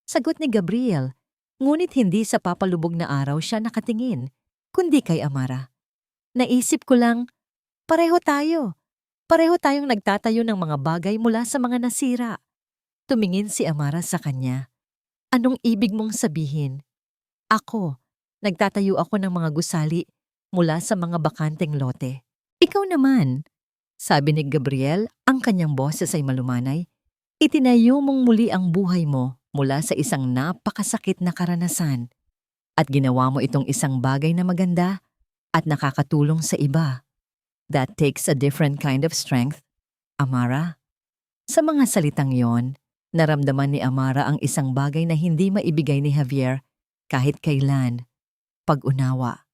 sagot ni Gabriel, ngunit hindi sa papalubog na araw siya nakatingin, kundi kay Amara. Naisip ko lang, pareho tayo. Pareho tayong nagtatayo ng mga bagay mula sa mga nasira. Tumingin si Amara sa kanya. Anong ibig mong sabihin? Ako, nagtatayo ako ng mga gusali mula sa mga bakanteng lote. Ikaw naman, sabi ni Gabriel, ang kanyang boses ay malumanay. Itinayo mong muli ang buhay mo mula sa isang napakasakit na karanasan at ginawa mo itong isang bagay na maganda at nakakatulong sa iba. That takes a different kind of strength, Amara. Sa mga salitang yon, naramdaman ni Amara ang isang bagay na hindi maibigay ni Javier kahit kailan, pag-unawa.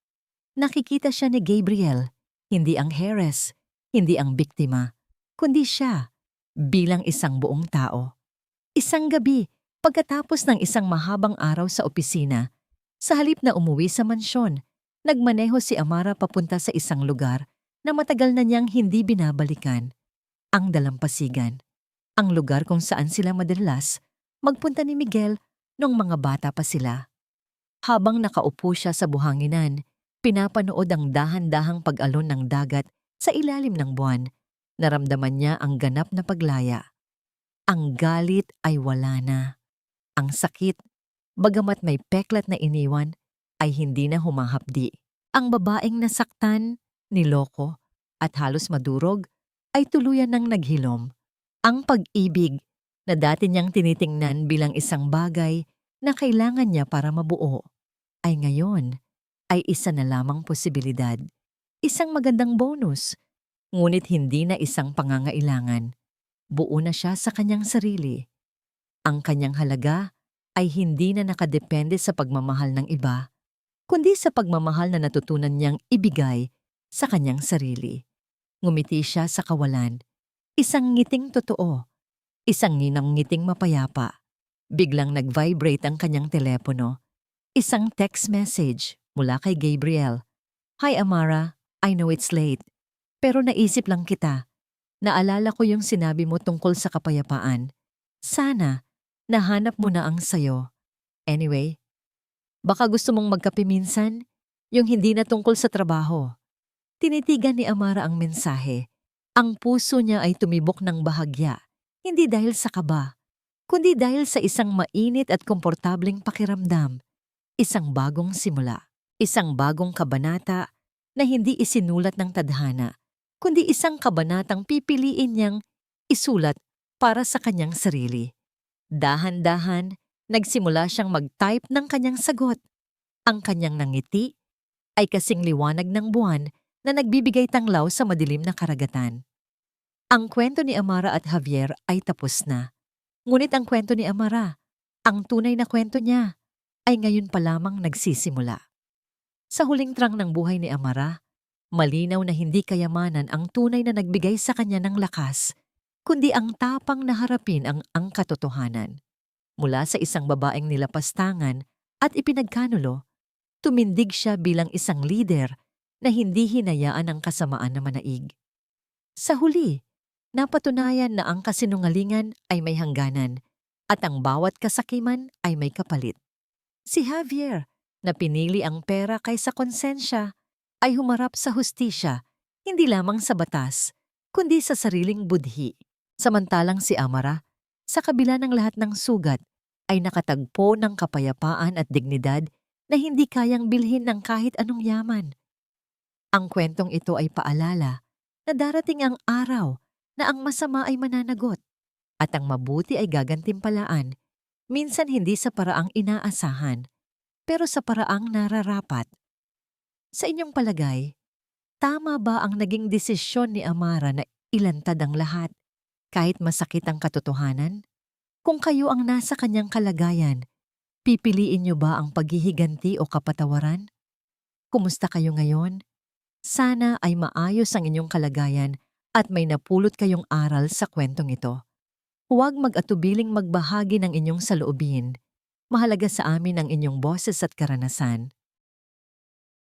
Nakikita siya ni Gabriel, hindi ang heres, hindi ang biktima, kundi siya, bilang isang buong tao. Isang gabi, pagkatapos ng isang mahabang araw sa opisina, sa halip na umuwi sa mansyon, nagmaneho si Amara papunta sa isang lugar na matagal na niyang hindi binabalikan, ang dalampasigan. Ang lugar kung saan sila madalas magpunta ni Miguel nung mga bata pa sila. Habang nakaupo siya sa buhanginan, pinapanood ang dahan-dahang pag-alon ng dagat sa ilalim ng buwan, naramdaman niya ang ganap na paglaya. Ang galit ay wala na. Ang sakit, bagamat may peklat na iniwan, ay hindi na humahapdi. Ang babaeng nasaktan, niloko, at halos madurog, ay tuluyan ng naghilom. Ang pag-ibig na dati niyang tinitingnan bilang isang bagay na kailangan niya para mabuo, ay ngayon ay isa na lamang posibilidad. Isang magandang bonus, ngunit hindi na isang pangangailangan. Buo na siya sa kanyang sarili. Ang kanyang halaga ay hindi na nakadepende sa pagmamahal ng iba, kundi sa pagmamahal na natutunan niyang ibigay sa kanyang sarili. Ngumiti siya sa kawalan. Isang ngiting totoo. Isang ngiting mapayapa. Biglang nag-vibrate ang kanyang telepono. Isang text message mula kay Gabriel. Hi Amara, I know it's late. Pero naisip lang kita. Naalala ko yung sinabi mo tungkol sa kapayapaan. Sana, nahanap mo na ang sayo. Anyway, baka gusto mong magkape minsan? Yung hindi na tungkol sa trabaho. Tinitigan ni Amara ang mensahe. Ang puso niya ay tumibok ng bahagya, hindi dahil sa kaba, kundi dahil sa isang mainit at komportableng pakiramdam. Isang bagong simula, isang bagong kabanata na hindi isinulat ng tadhana, kundi isang kabanatang pipiliin niyang isulat para sa kanyang sarili. Dahan-dahan, nagsimula siyang mag-type ng kanyang sagot. Ang kanyang nangiti ay kasing liwanag ng buwan na nagbibigay tanglaw sa madilim na karagatan. Ang kwento ni Amara at Javier ay tapos na. Ngunit ang kwento ni Amara, ang tunay na kwento niya, ay ngayon pa lamang nagsisimula. Sa huling trang ng buhay ni Amara, malinaw na hindi kayamanan ang tunay na nagbigay sa kanya ng lakas, kundi ang tapang na harapin ang katotohanan. Mula sa isang babaeng nilapastangan at ipinagkanulo, tumindig siya bilang isang lider na hindi hinayaan ang kasamaan na manaig. Sa huli, napatunayan na ang kasinungalingan ay may hangganan at ang bawat kasakiman ay may kapalit. Si Javier, na pinili ang pera kaysa konsensya, ay humarap sa hustisya hindi lamang sa batas, kundi sa sariling budhi. Samantalang si Amara, sa kabila ng lahat ng sugat, ay nakatagpo ng kapayapaan at dignidad na hindi kayang bilhin ng kahit anong yaman. Ang kwentong ito ay paalala na darating ang araw na ang masama ay mananagot at ang mabuti ay gagantimpalaan, minsan hindi sa paraang inaasahan, pero sa paraang nararapat. Sa inyong palagay, tama ba ang naging desisyon ni Amara na ilantad ang lahat, kahit masakit ang katotohanan? Kung kayo ang nasa kanyang kalagayan, pipiliin niyo ba ang paghihiganti o kapatawaran? Kumusta kayo ngayon? Sana ay maayos ang inyong kalagayan at may napulot kayong aral sa kwentong ito. Huwag mag-atubiling magbahagi ng inyong saloobin. Mahalaga sa amin ang inyong boses at karanasan.